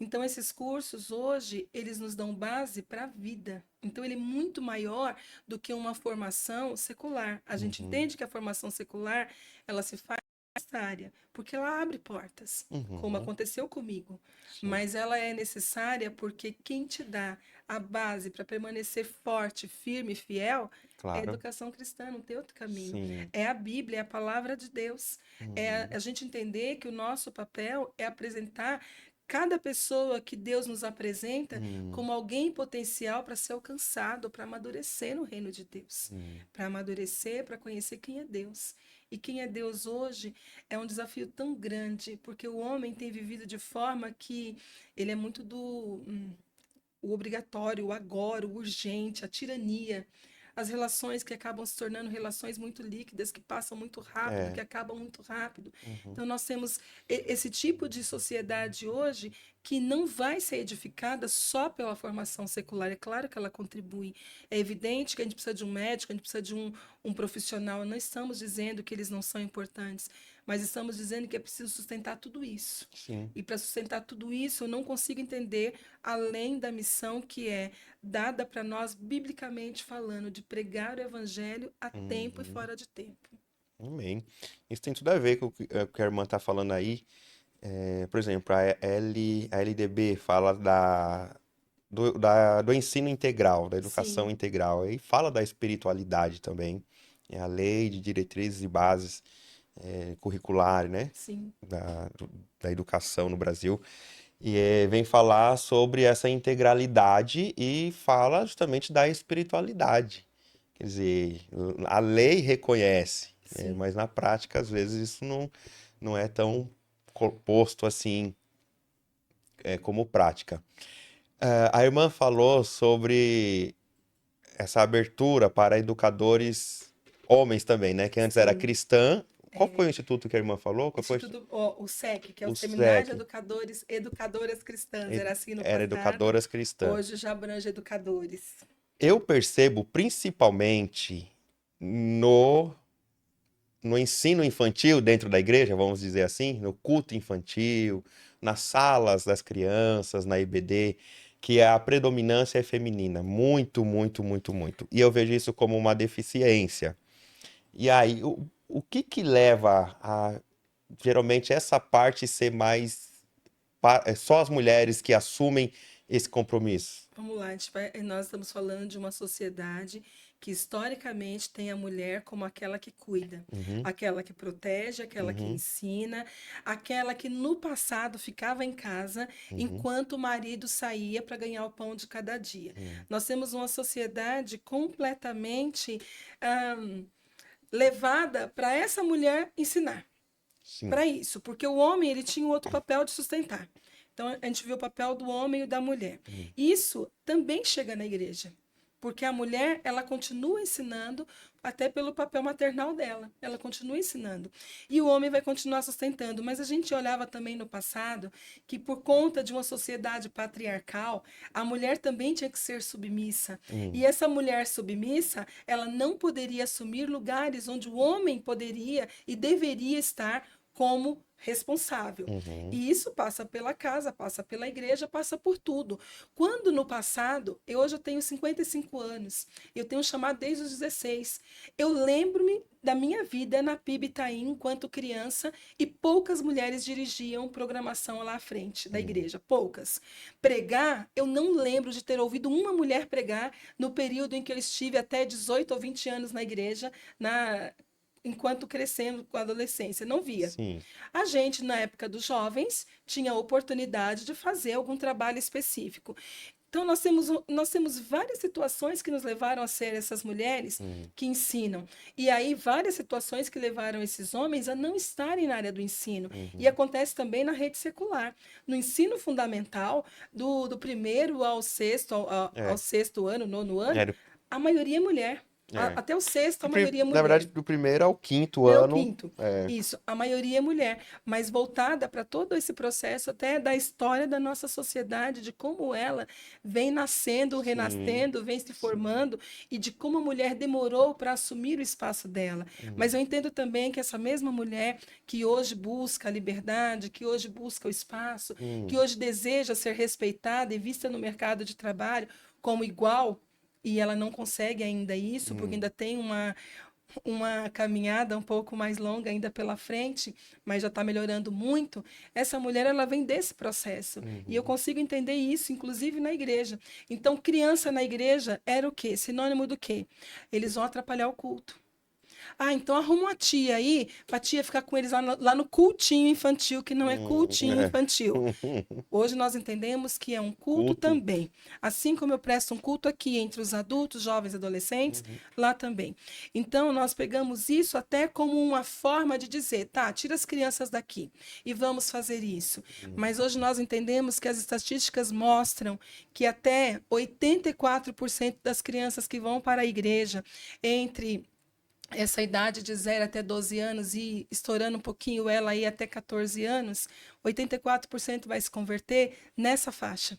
Então, esses cursos hoje, eles nos dão base para a vida. Então, ele é muito maior do que uma formação secular. A gente uhum, entende que a formação secular, ela se faz necessária, porque ela abre portas, como uhum. aconteceu comigo. Sim, Mas ela é necessária porque quem te dá a base para permanecer forte, firme e fiel é a claro. educação cristã, não tem outro caminho. Sim. É a Bíblia, é a palavra de Deus. É Uhum, a gente entender que o nosso papel é apresentar cada pessoa que Deus nos apresenta hum, como alguém potencial para ser alcançado, para amadurecer no reino de Deus, hum. para amadurecer, para conhecer quem é Deus. E quem é Deus hoje é um desafio tão grande, porque o homem tem vivido de forma que ele é muito do o obrigatório, o agora, o urgente, a tirania. As relações que acabam se tornando relações muito líquidas, que passam muito rápido, que É. acabam muito rápido. Uhum, Então, nós temos esse tipo de sociedade hoje que não vai ser edificada só pela formação secular. É claro que ela contribui. É evidente que a gente precisa de um médico, a gente precisa de um profissional. Não estamos dizendo que eles não são importantes, mas estamos dizendo que é preciso sustentar tudo isso. sim. E para sustentar tudo isso, eu não consigo entender além da missão que é dada para nós, biblicamente falando, de pregar o evangelho a tempo e Uhum. fora de tempo. Amém. Isso tem tudo a ver com o que a irmã está falando aí. Por exemplo, a LDB fala do ensino integral, da educação Sim, integral, e fala da espiritualidade também. É a lei de diretrizes e bases curriculares, né? sim, Da educação no Brasil. E vem falar sobre essa integralidade e fala justamente da espiritualidade. Quer dizer, a lei reconhece, né? sim. Mas na prática, às vezes, isso não é tão posto assim, como prática. A irmã falou sobre essa abertura para educadores homens também, né? Que antes era Sim. cristã. Qual foi o É, instituto que a irmã falou? Qual foi Instituto, ó, o SEC, que é o o Seminário de SEC? Educadores, Educadoras Cristãs, era assim no Era passado, educadoras cristãs. hoje já abrange educadores. Eu percebo principalmente no, no ensino infantil dentro da igreja, vamos dizer assim, no culto infantil, nas salas das crianças, na IBD, que a predominância é feminina. Muito, muito, muito, muito. E eu vejo isso como uma deficiência. E aí, o que que leva a geralmente essa parte ser mais. Só as mulheres que assumem esse compromisso? Vamos lá, nós estamos falando de uma sociedade que historicamente tem a mulher como aquela que cuida, Uhum, aquela que protege, aquela que uhum, ensina, aquela que no passado ficava em casa uhum, enquanto o marido saía para ganhar o pão de cada dia. uhum. Nós temos uma sociedade completamente levada para essa mulher ensinar Sim. para isso, porque o homem ele tinha um outro papel de sustentar. Então a gente vê o papel do homem e da mulher. Uhum. Isso também chega na igreja, porque a mulher ela continua ensinando até pelo papel maternal dela, ela continua ensinando. E o homem vai continuar sustentando, mas a gente olhava também no passado que por conta de uma sociedade patriarcal, a mulher também tinha que ser submissa. E Uhum. essa mulher submissa, ela não poderia assumir lugares onde o homem poderia e deveria estar como responsável. Uhum. E isso passa pela casa, passa pela igreja, passa por tudo. Quando no passado, hoje eu tenho 55 anos, eu tenho chamado desde os 16. Eu lembro-me da minha vida na PIB Itaim enquanto criança e poucas mulheres dirigiam programação lá à frente da Uhum. igreja, poucas. Pregar, eu não lembro de ter ouvido uma mulher pregar no período em que eu estive até 18 ou 20 anos na igreja, enquanto crescendo com a adolescência, não via. Sim. A gente, na época dos jovens, tinha a oportunidade de fazer algum trabalho específico. Então, nós temos várias situações que nos levaram a ser essas mulheres Uhum. que ensinam. E aí, várias situações que levaram esses homens a não estarem na área do ensino. E Uhum. acontece também na rede secular. No ensino fundamental, do primeiro ao sexto, ao É. sexto ano, nono ano, É, a maioria é mulher. é. Até o sexto, a maioria é Na verdade, mulher. do primeiro ao quinto Primeiro ao ano. quinto. É. Isso, a maioria é mulher, mas voltada para todo esse processo até da história da nossa sociedade, de como ela vem nascendo, Sim. renascendo, vem se Sim. formando e de como a mulher demorou para assumir o espaço dela. Mas Uhum. eu entendo também que essa mesma mulher que hoje busca a liberdade, que hoje busca o espaço, que Uhum. hoje deseja ser respeitada e vista no mercado de trabalho como igual, e ela não consegue ainda isso, porque Uhum. ainda tem uma caminhada um pouco mais longa ainda pela frente, mas já está melhorando muito. Essa mulher, ela vem desse processo. E eu Uhum. consigo entender isso, inclusive na igreja. Então, criança na igreja era o quê? Sinônimo do quê? Eles vão atrapalhar o culto. Ah, então arruma uma tia aí, pra tia ficar com eles lá no cultinho infantil, que não é cultinho É. infantil. Hoje nós entendemos que é um culto Culto. também. Assim como eu presto um culto aqui entre os adultos, jovens e adolescentes, Uhum. lá também. Então, nós pegamos isso até como uma forma de dizer, tá, tira as crianças daqui e vamos fazer isso. Uhum. Mas hoje nós entendemos que as estatísticas mostram que até 84% das crianças que vão para a igreja entre essa idade de 0 até 12 anos e estourando um pouquinho ela aí até 14 anos, 84% vai se converter nessa faixa.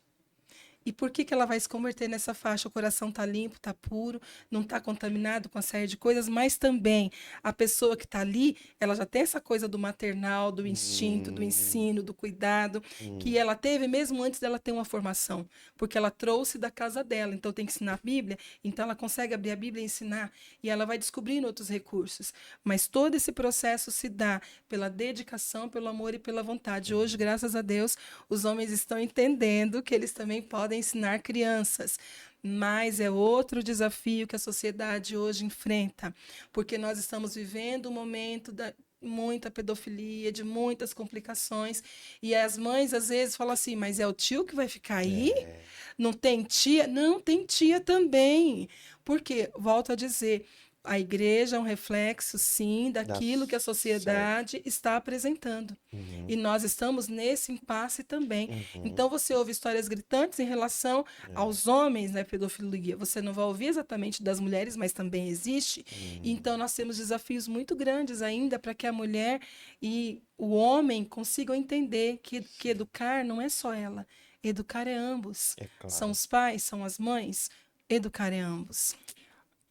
E por que ela vai se converter nessa faixa? O coração está limpo, está puro, não está contaminado com uma série de coisas, mas também a pessoa que está ali, ela já tem essa coisa do maternal, do instinto, do Uhum. ensino, do cuidado, que Uhum. ela teve mesmo antes dela ter uma formação, porque ela trouxe da casa dela. Então tem que ensinar a Bíblia, então ela consegue abrir a Bíblia e ensinar, e ela vai descobrindo outros recursos. Mas todo esse processo se dá pela dedicação, pelo amor e pela vontade. Hoje, graças a Deus, os homens estão entendendo que eles também podem ensinar crianças. Mas é outro desafio que a sociedade hoje enfrenta, porque nós estamos vivendo um momento da muita pedofilia, de muitas complicações, e as mães às vezes falam assim: mas é o tio que vai ficar aí? É. Não tem tia? Não, tem tia também. Porque, volto a dizer, a igreja é um reflexo, sim, Dá daquilo que a certo. sociedade está apresentando. Uhum. E nós estamos nesse impasse também. Uhum. Então, você ouve histórias gritantes em relação É. aos homens na pedofilia. Você não vai ouvir exatamente das mulheres, mas também existe. Uhum. Então, nós temos desafios muito grandes ainda para que a mulher e o homem consigam entender que educar não é só ela. Educar é ambos. É São claro. os pais, são as mães. Educar é ambos.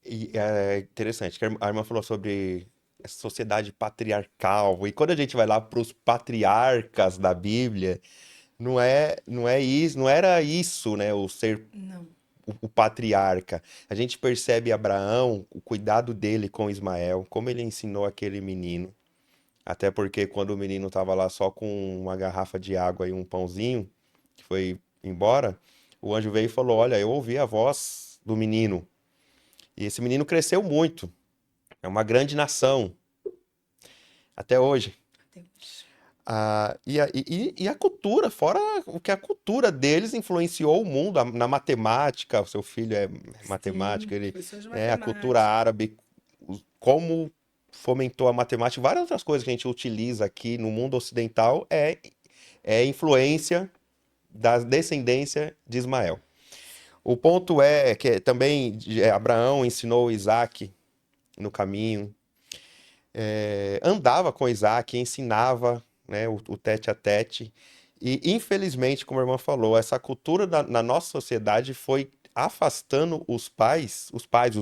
E é interessante que a irmã falou sobre essa sociedade patriarcal. E quando a gente vai lá para os patriarcas da Bíblia, não é isso, não era isso, né? O ser Não. o patriarca. A gente percebe Abraão, o cuidado dele com Ismael, como ele ensinou aquele menino. Até porque quando o menino estava lá só com uma garrafa de água e um pãozinho, que foi embora, o anjo veio e falou: Olha, eu ouvi a voz do menino. E esse menino cresceu muito. É uma grande nação, até hoje. Deus. E a cultura, fora o que a cultura deles influenciou o mundo, na matemática, o seu filho é matemático, Sim, ele professor de é a cultura matemática. árabe, como fomentou a matemática, várias outras coisas que a gente utiliza aqui no mundo ocidental é influência da descendência de Ismael. O ponto é que também Abraão ensinou Isaac no caminho, andava com Isaac, ensinava, né, o tete a tete. E, infelizmente, como a irmã falou, essa cultura na nossa sociedade foi afastando os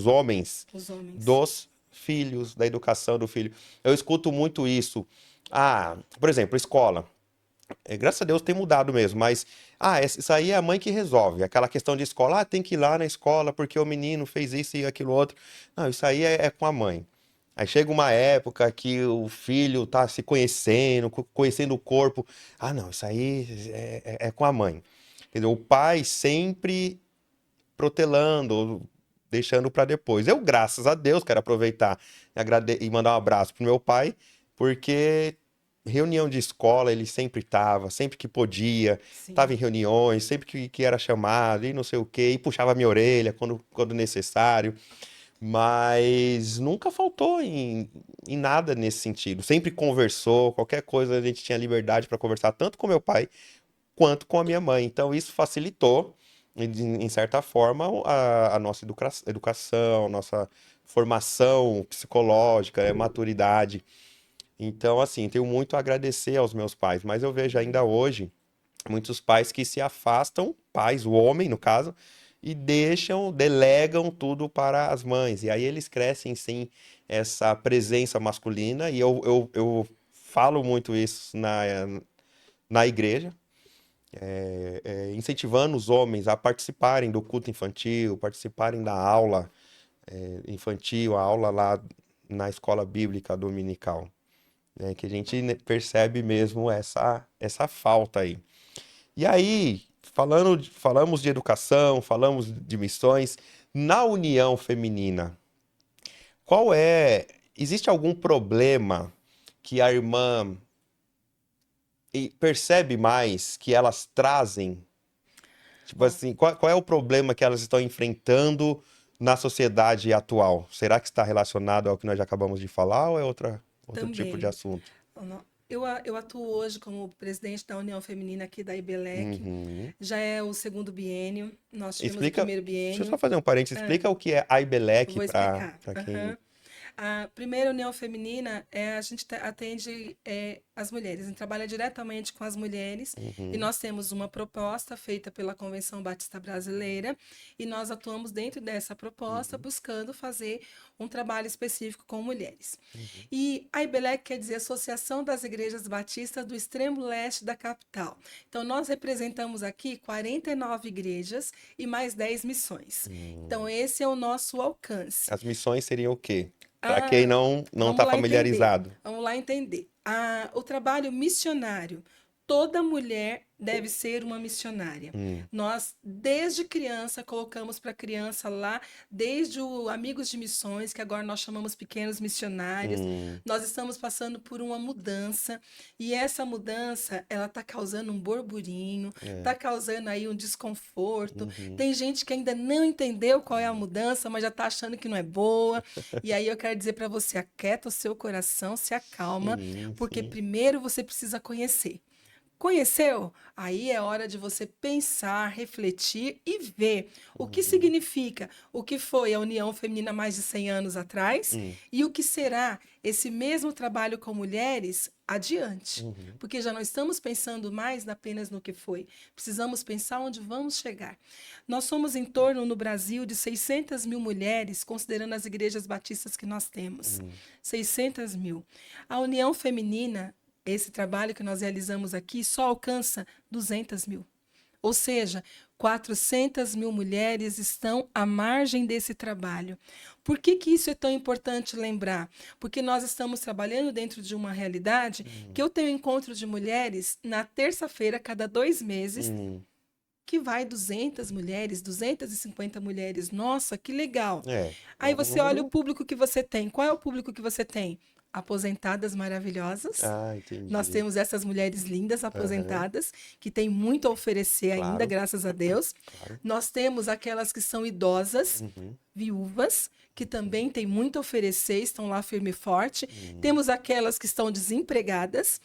homens, Os homens. dos filhos, da educação do filho. Eu escuto muito isso. Por exemplo, escola. Graças a Deus tem mudado mesmo, mas isso aí é a mãe que resolve. Aquela questão de escola, tem que ir lá na escola porque o menino fez isso e aquilo outro. Não, isso aí é com a mãe. Aí chega uma época que o filho tá se conhecendo, conhecendo o corpo. Não, isso aí é com a mãe. Entendeu? O pai sempre protelando, deixando para depois. Eu, graças a Deus, quero aproveitar e mandar um abraço pro meu pai, porque reunião de escola ele sempre estava, sempre que podia, estava Sim. em reuniões, sempre que era chamado e não sei o quê, e puxava minha orelha quando necessário, mas nunca faltou em nada nesse sentido. Sempre conversou, qualquer coisa a gente tinha liberdade para conversar, tanto com meu pai quanto com a minha mãe. Então isso facilitou, em certa forma, a nossa educação, nossa formação psicológica, maturidade. Então, assim, tenho muito a agradecer aos meus pais, mas eu vejo ainda hoje muitos pais que se afastam, pais, o homem no caso, e delegam tudo para as mães. E aí eles crescem sem essa presença masculina, e eu falo muito isso na igreja, incentivando os homens a participarem do culto infantil, participarem da aula infantil, a aula lá na escola bíblica dominical, né, que a gente percebe mesmo essa falta aí. E aí, falamos de educação, falamos de missões, na união feminina, qual é, existe algum problema que a irmã percebe mais que elas trazem? Tipo Ó, assim, qual é o problema que elas estão enfrentando na sociedade atual? Será que está relacionado ao que nós já acabamos de falar ou é outro tipo de também. assunto? Eu atuo hoje como presidente da União Feminina aqui da IBELEC. Uhum. Já é o segundo biênio. Nós tivemos o Explica, primeiro deixa eu só biênio. fazer um parênteses, Ah, explica o que é a IBELEC vou para explicar. quem. Aham. A primeira União Feminina a gente atende as mulheres, a gente trabalha diretamente com as mulheres e Uhum, nós temos uma proposta feita pela Convenção Batista Brasileira e nós atuamos dentro dessa proposta uhum, buscando fazer um trabalho específico com mulheres. uhum, E a IBELEC quer dizer Associação das Igrejas Batistas do Extremo Leste da capital. Então nós representamos aqui 49 igrejas e mais 10 missões. Então uhum. esse é o nosso alcance. As missões seriam o quê? Para quem Ah, não vamos está lá entender. familiarizado. Vamos lá entender. O trabalho missionário. Toda mulher deve ser uma missionária. Hum, Nós, desde criança, colocamos para a criança lá, desde o Amigos de Missões, que agora nós chamamos Pequenos Missionários, hum, nós estamos passando por uma mudança, e essa mudança, ela está causando um burburinho, é, está causando aí um desconforto. uhum, Tem gente que ainda não entendeu qual é a mudança, mas já está achando que não é boa. E aí eu quero dizer para você, aquieta o seu coração, se acalma, sim, porque sim. primeiro você precisa conhecer. Conheceu? Aí é hora de você pensar, refletir e ver o que Uhum, significa, o que foi a União Feminina há mais de 100 anos atrás hum, e o que será esse mesmo trabalho com mulheres adiante. uhum, Porque já não estamos pensando mais apenas no que foi, precisamos pensar onde vamos chegar. Nós somos em torno, no Brasil, de 600 mil mulheres, considerando as igrejas batistas que nós temos. hum, 600 mil. A União Feminina, esse trabalho que nós realizamos aqui, só alcança 200 mil. Ou seja, 400 mil mulheres estão à margem desse trabalho. Por que isso é tão importante lembrar? Porque nós estamos trabalhando dentro de uma realidade que eu tenho encontro de mulheres na terça-feira, cada 2 meses, hum. que vai 200 mulheres, 250 mulheres. Nossa, que legal! É Aí um você olha o número. público que você tem. Qual é o público que você tem? Aposentadas maravilhosas. Nós Entendi. temos essas mulheres lindas Aham, aposentadas que têm muito a oferecer ainda, claro, graças a Deus. claro. Nós temos aquelas que são idosas, Uhum, viúvas, que também têm muito a oferecer, estão lá firme e forte. uhum, Temos aquelas que estão desempregadas,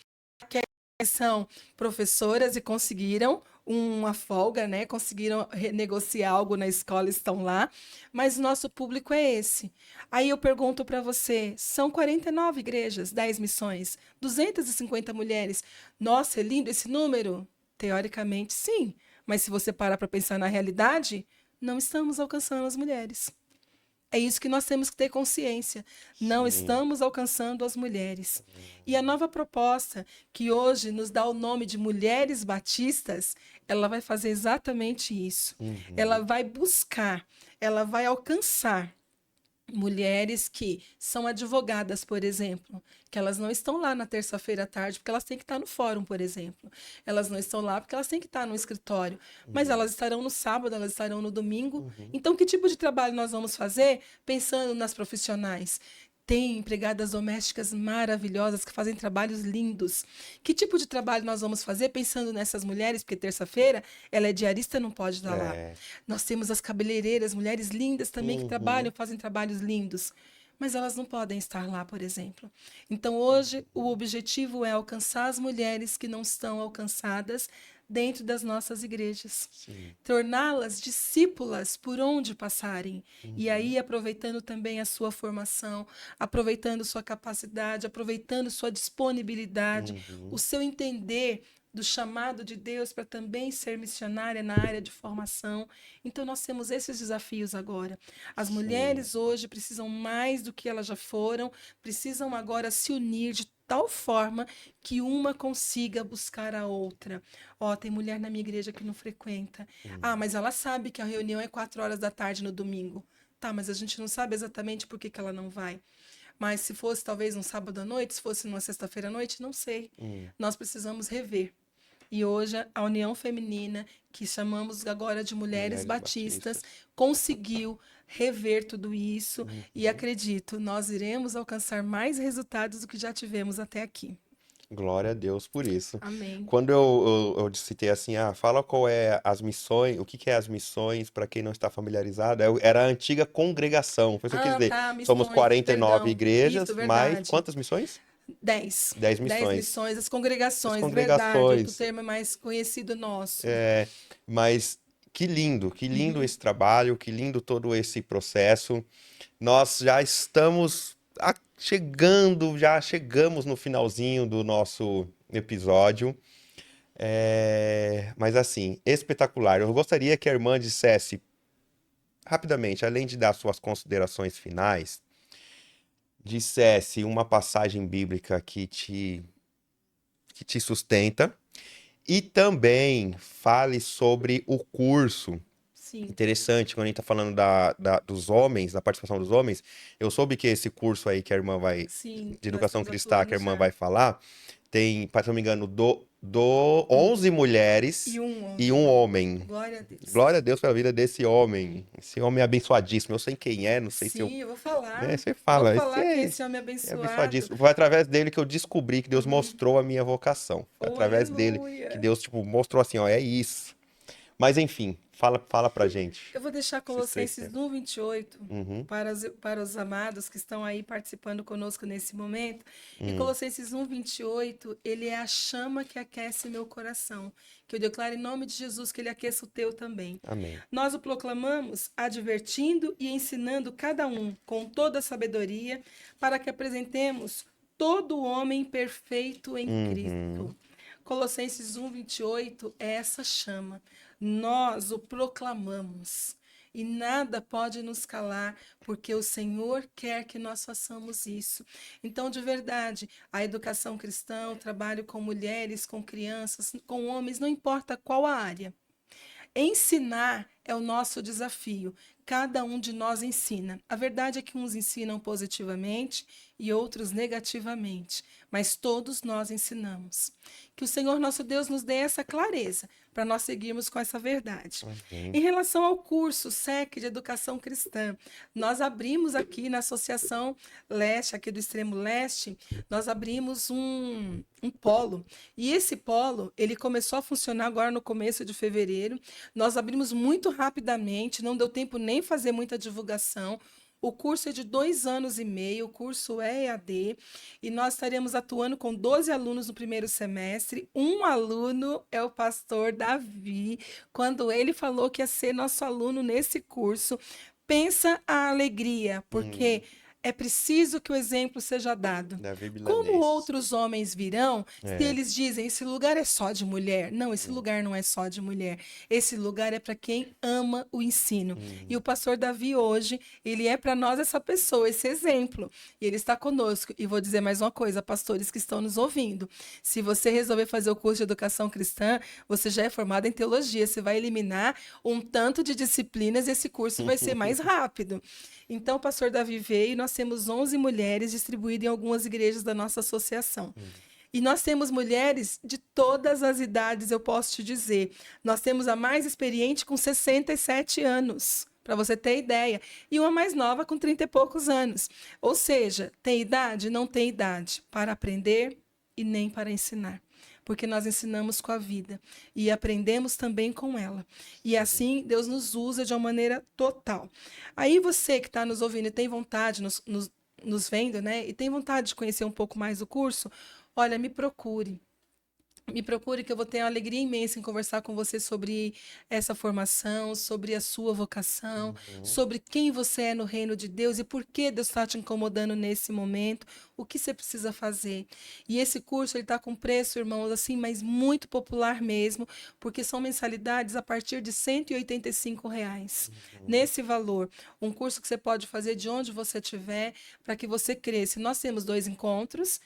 são professoras e conseguiram uma folga, né? Conseguiram renegociar algo na escola, estão lá, mas nosso público é esse. Aí eu pergunto para você, são 49 igrejas, 10 missões, 250 mulheres. Nossa, é lindo esse número? Teoricamente, sim, mas se você parar para pensar na realidade, não estamos alcançando as mulheres. É isso que nós temos que ter consciência. Não Sim. estamos alcançando as mulheres. E a nova proposta, que hoje nos dá o nome de Mulheres Batistas, ela vai fazer exatamente isso. Ela Uhum. vai buscar, ela vai alcançar mulheres que são advogadas, por exemplo, que elas não estão lá na terça-feira à tarde porque elas têm que estar no fórum, por exemplo. Elas não estão lá porque elas têm que estar no escritório, mas Uhum. elas estarão no sábado, elas estarão no domingo. Uhum. Então, que tipo de trabalho nós vamos fazer pensando nas profissionais? Tem empregadas domésticas maravilhosas que fazem trabalhos lindos. Que tipo de trabalho nós vamos fazer pensando nessas mulheres? Porque terça-feira ela é diarista, não pode estar lá. É. Nós temos as cabeleireiras, mulheres lindas também que Uhum. trabalham, fazem trabalhos lindos, mas elas não podem estar lá, por exemplo. Então, hoje, o objetivo é alcançar as mulheres que não estão alcançadas dentro das nossas igrejas, Sim. torná-las discípulas por onde passarem. E Uhum. aí, aproveitando também a sua formação, aproveitando sua capacidade, aproveitando sua disponibilidade, o Uhum. seu entender do chamado de Deus para também ser missionária na área de formação. Então, nós temos esses desafios agora. As Sim. mulheres hoje precisam mais do que elas já foram, precisam agora se unir de tal forma que uma consiga buscar a outra. Ó, tem mulher na minha igreja que não frequenta. Ah, Uhum. mas ela sabe que a reunião é 4 horas da tarde no domingo. Tá, mas a gente não sabe exatamente por que ela não vai. Mas se fosse talvez um sábado à noite, se fosse numa sexta-feira à noite, não sei. Uhum. Nós precisamos rever. E hoje a União Feminina, que chamamos agora de Mulheres Mulheres Batistas, batistas. conseguiu rever tudo isso e Uhum. acredito, nós iremos alcançar mais resultados do que já tivemos até aqui. Glória a Deus por isso. Amém. Quando eu citei assim, fala qual é as missões, o que que é as missões para quem não está familiarizado, era a antiga congregação, foi isso que eu quis Ah, dizer. tá, Somos missões, 49 perdão. Isso, igrejas, mais verdade. quantas missões? 10. 10 10 missões. missões, as As congregações, verdade. Outro congregações. termo é mais conhecido nosso. Mas que lindo esse trabalho, que lindo todo esse processo. Nós já estamos chegando, já chegamos no finalzinho do nosso episódio. Mas assim, espetacular. Eu gostaria que a irmã dissesse rapidamente, além de dar suas considerações finais, dissesse uma passagem bíblica que te sustenta e também fale sobre o curso. Sim, Interessante, quando a gente está falando dos homens, da participação dos homens, eu soube que esse curso aí que a irmã vai, sim, de nós educação estamos cristã, que atuando a irmã já. vai falar, tem, se não me engano, 11 E mulheres um e um homem. homem. Glória a Deus. Glória a Deus pela vida desse homem. Esse homem é abençoadíssimo. Eu sei quem é, não sei se eu. Sim, eu vou Né, falar. você Vou fala, falar que esse homem é abençoado. abençoadíssimo. Foi através dele que eu descobri que Deus mostrou a minha vocação. Foi Oh, através dele que aleluia. Deus, tipo, mostrou assim, ó, é isso. Mas enfim, fala pra gente. Eu vou deixar Se Colossenses esclarecer. 1:28 Uhum, para os amados que estão aí participando conosco nesse momento. E uhum. Colossenses 1:28, ele é a chama que aquece meu coração. Que eu declaro em nome de Jesus que ele aqueça o teu também. Amém. Nós o proclamamos advertindo e ensinando cada um com toda a sabedoria, para que apresentemos todo o homem perfeito em Uhum. Cristo. Colossenses 1:28 é essa chama. Nós o proclamamos. E nada pode nos calar, porque o Senhor quer que nós façamos isso. Então, de verdade, a educação cristã, o trabalho com mulheres, com crianças, com homens, não importa qual a área. Ensinar é o nosso desafio. Cada um de nós ensina. A verdade é que uns ensinam positivamente e outros negativamente, mas todos nós ensinamos. Que o Senhor nosso Deus nos dê essa clareza para nós seguirmos com essa verdade. Amém. Em relação ao curso SEC de Educação Cristã, nós abrimos aqui na Associação Leste, aqui do Extremo Leste, nós abrimos um polo. E esse polo, ele começou a funcionar agora no começo de fevereiro. Nós abrimos muito rapidamente, não deu tempo nem fazer muita divulgação. O curso é de 2 anos e meio, o curso é EAD, e nós estaremos atuando com 12 alunos no primeiro semestre. Um aluno é o pastor Davi. Quando ele falou que ia ser nosso aluno nesse curso, pensa a alegria, porque Uhum. é preciso que o exemplo seja dado. Davi Como Milanês. outros homens virão, se É. eles dizem, esse lugar é só de mulher? Não, esse lugar não é só de mulher. Esse lugar é para quem ama o ensino. E o pastor Davi hoje, ele é para nós essa pessoa, esse exemplo. E ele está conosco. E vou dizer mais uma coisa, pastores que estão nos ouvindo. Se você resolver fazer o curso de educação cristã, você já é formado em teologia. Você vai eliminar um tanto de disciplinas e esse curso vai ser mais rápido. Então, o pastor Davi veio e nós temos 11 mulheres distribuídas em algumas igrejas da nossa associação. E nós temos mulheres de todas as idades, eu posso te dizer. Nós temos a mais experiente com 67 anos, para você ter ideia. E uma mais nova com 30 e poucos anos. Ou seja, tem idade? Não tem idade para aprender e nem para ensinar. Porque nós ensinamos com a vida e aprendemos também com ela. E assim Deus nos usa de uma maneira total. Aí você que está nos ouvindo e tem vontade, nos vendo, né? E tem vontade de conhecer um pouco mais o curso, olha, me procure. Me procure que eu vou ter uma alegria imensa em conversar com você sobre essa formação, sobre a sua vocação, sobre quem você é no reino de Deus e por que Deus está te incomodando nesse momento, o que você precisa fazer. E esse curso ele está com preço, irmãos, assim, mas muito popular mesmo, porque são mensalidades a partir de R$ 185. Nesse valor, um curso que você pode fazer de onde você estiver, para que você cresça. Nós temos 2 encontros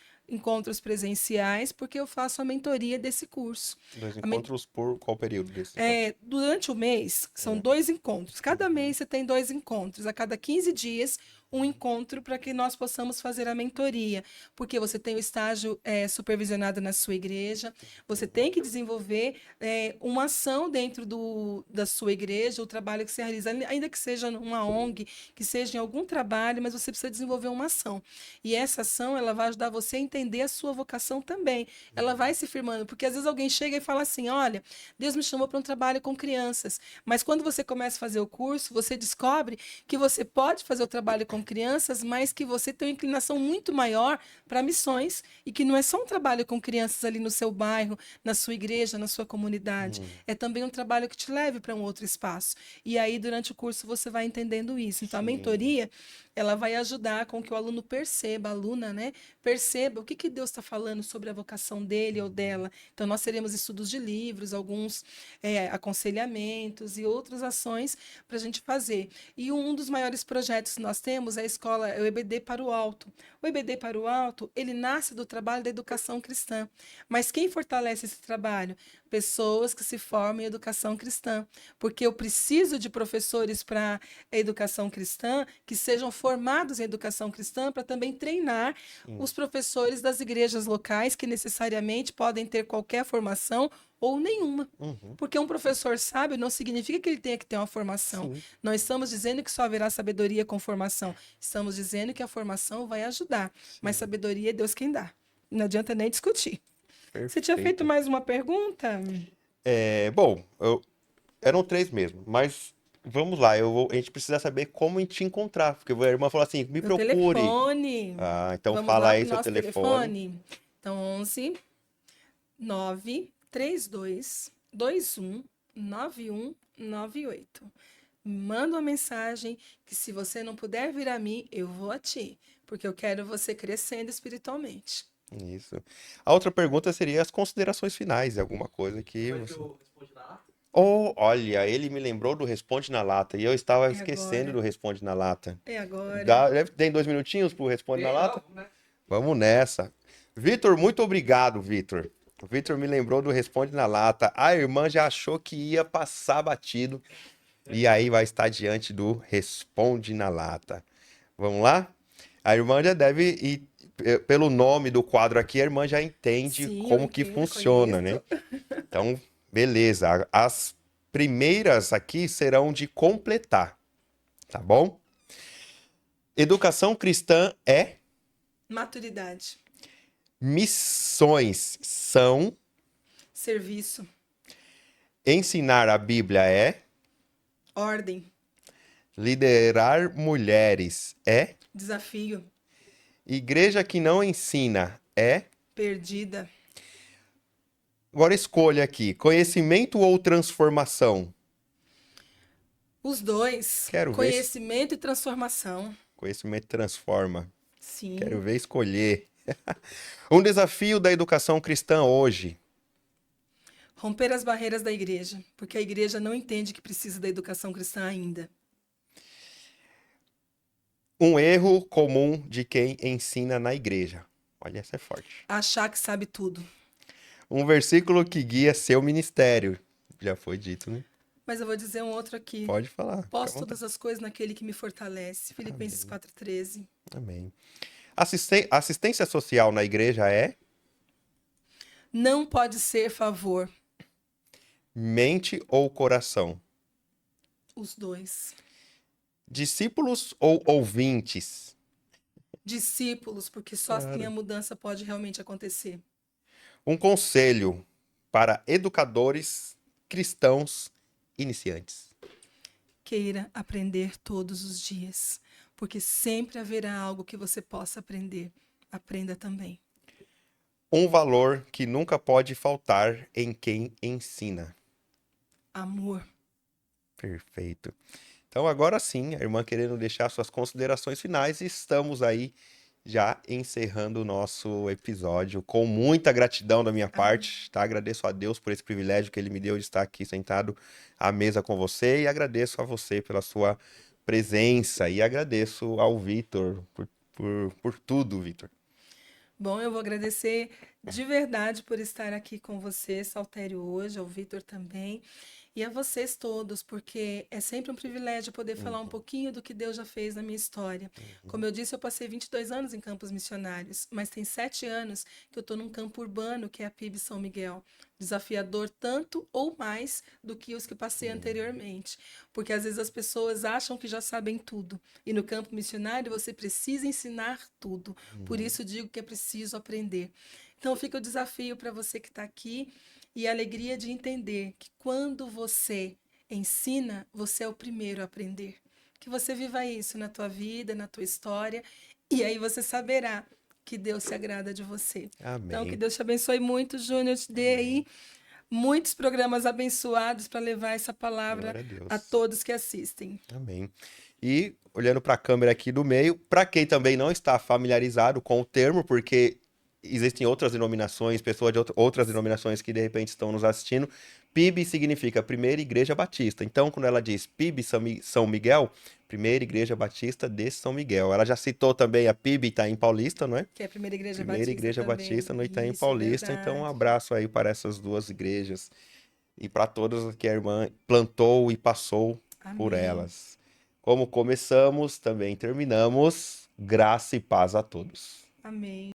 presenciais, porque eu faço a mentoria desse curso. 2 A men- encontros por qual período desse encontro? Durante o mês, são 2 encontros. Cada mês você tem 2 encontros. A cada 15 dias, um encontro para que nós possamos fazer a mentoria. Porque você tem o estágio supervisionado na sua igreja, você tem que desenvolver uma ação dentro da sua igreja, o trabalho que você realiza, ainda que seja numa ONG, que seja em algum trabalho, mas você precisa desenvolver uma ação. E essa ação, ela vai ajudar você a entender a sua vocação também. Ela vai se firmando, porque às vezes alguém chega e fala assim, olha, Deus me chamou para um trabalho com crianças, mas quando você começa a fazer o curso, você descobre que você pode fazer o trabalho com crianças, mas que você tem uma inclinação muito maior para missões e que não é só um trabalho com crianças ali no seu bairro, na sua igreja, na sua comunidade. É também um trabalho que te leve para um outro espaço. E aí, durante o curso, você vai entendendo isso. Então, a mentoria, ela vai ajudar com que o aluno perceba, a aluna, né, perceba o que Deus está falando sobre a vocação dele ou dela. Então, nós teremos estudos de livros, alguns aconselhamentos e outras ações para a gente fazer. E um dos maiores projetos que nós temos é a escola, é o EBD para o Alto. O EBD para o Alto, ele nasce do trabalho da educação cristã. Mas quem fortalece esse trabalho? Pessoas que se formam em educação cristã. Porque eu preciso de professores para a educação cristã que sejam formados em educação cristã para também treinar os professores das igrejas locais que necessariamente podem ter qualquer formação ou nenhuma. Porque um professor sábio não significa que ele tenha que ter uma formação. Sim. Não estamos dizendo que só haverá sabedoria com formação. Estamos dizendo que a formação vai ajudar. Mas sabedoria é Deus quem dá. Não adianta nem discutir. Você tinha feito Perfeito. mais uma pergunta? Bom, eram 3 mesmo, mas vamos lá, a gente precisa saber como te encontrar, porque a irmã falou assim, me Meu procure. telefone. Ah, então Vamos fala lá aí para o seu nosso telefone. telefone. Então, 11 932 21 9198. Manda uma mensagem que se você não puder vir a mim, eu vou a ti, porque eu quero você crescendo espiritualmente. Isso. A outra pergunta seria as considerações finais, alguma coisa que Como é que você... eu respondi na lata? Oh, olha, ele me lembrou do Responde na Lata e eu estava É esquecendo agora. do Responde na Lata. É agora. Tem 2 minutinhos pro Responde na Tem, Lata? não, né? Vamos nessa. Vitor, muito obrigado, Vitor. O Vitor me lembrou do Responde na Lata. A irmã já achou que ia passar batido e aí vai estar diante do Responde na Lata. Vamos lá? A irmã já deve ir, pelo nome do quadro aqui, a irmã já entende Sim, eu como que entendo, funciona, né? conheço. Então, beleza. As primeiras aqui serão de completar, tá bom? Educação cristã é Maturidade, missões são, serviço, ensinar a Bíblia é, ordem, liderar mulheres é, desafio, igreja que não ensina é. perdida, Agora escolha aqui, conhecimento ou transformação? os dois, Quero ver. conhecimento e transformação. Conhecimento transforma. Quero Sim. ver escolher. Um desafio da educação cristã hoje. Romper as barreiras da igreja, porque a igreja não entende que precisa da educação cristã ainda. Um erro comum de quem ensina na igreja. Olha, essa é forte. Achar que sabe tudo. Um versículo que guia seu ministério. Já foi dito, né? Mas eu vou dizer um outro aqui. Pode falar, fica à Posso vontade. todas as coisas naquele que me fortalece. Filipenses Amém. 4,13. Amém. Assistência social na igreja é Não pode ser favor. mente ou coração? Os dois. Discípulos ou ouvintes? Discípulos, porque só assim a Claro. mudança pode realmente acontecer. Um conselho para educadores cristãos iniciantes. Queira aprender todos os dias, porque sempre haverá algo que você possa aprender. Aprenda também. Um valor que nunca pode faltar em quem ensina. Amor. Perfeito. Então, agora sim, a irmã querendo deixar suas considerações finais, e estamos aí já encerrando o nosso episódio com muita gratidão da minha Amém. parte, tá? Agradeço a Deus por esse privilégio que ele me deu de estar aqui sentado à mesa com você e agradeço a você pela sua presença e agradeço ao Vitor por tudo, Vitor. Bom, eu vou agradecer de verdade por estar aqui com você, Saltério, hoje, ao Vitor também, e a vocês todos, porque é sempre um privilégio poder falar um Uhum, pouquinho do que Deus já fez na minha história. uhum, Como eu disse, eu passei 22 anos em campos missionários, mas tem 7 anos que eu estou num campo urbano, que é a PIB São Miguel. Desafiador tanto ou mais do que os que passei uhum, anteriormente, porque às vezes as pessoas acham que já sabem tudo, e no campo missionário você precisa ensinar tudo. Por uhum. isso digo que é preciso aprender. Então fica o desafio para você que está aqui e a alegria de entender que quando você ensina, você é o primeiro a aprender. Que você viva isso na tua vida, na tua história, e aí você saberá que Deus se agrada de você. Então, que Amém, Deus te abençoe muito, Júnior, te dê amém. aí muitos programas abençoados para levar essa palavra Glória a a Deus. todos que assistem. Amém. E olhando para a câmera aqui do meio, para quem também não está familiarizado com o termo, porque existem outras denominações, pessoas de outras denominações que de repente estão nos assistindo, PIB significa Primeira Igreja Batista. Então, quando ela diz PIB São Miguel, Primeira Igreja Batista de São Miguel. Ela já citou também a PIB Itaim Paulista, não é? Que é a primeira igreja Primeira batista Igreja também. Batista no Itaim Isso, Paulista. Então, um verdade. abraço aí para essas duas igrejas e para todas que a irmã plantou e passou por Amém. elas. Como começamos, também terminamos. Graça e paz a todos. Amém.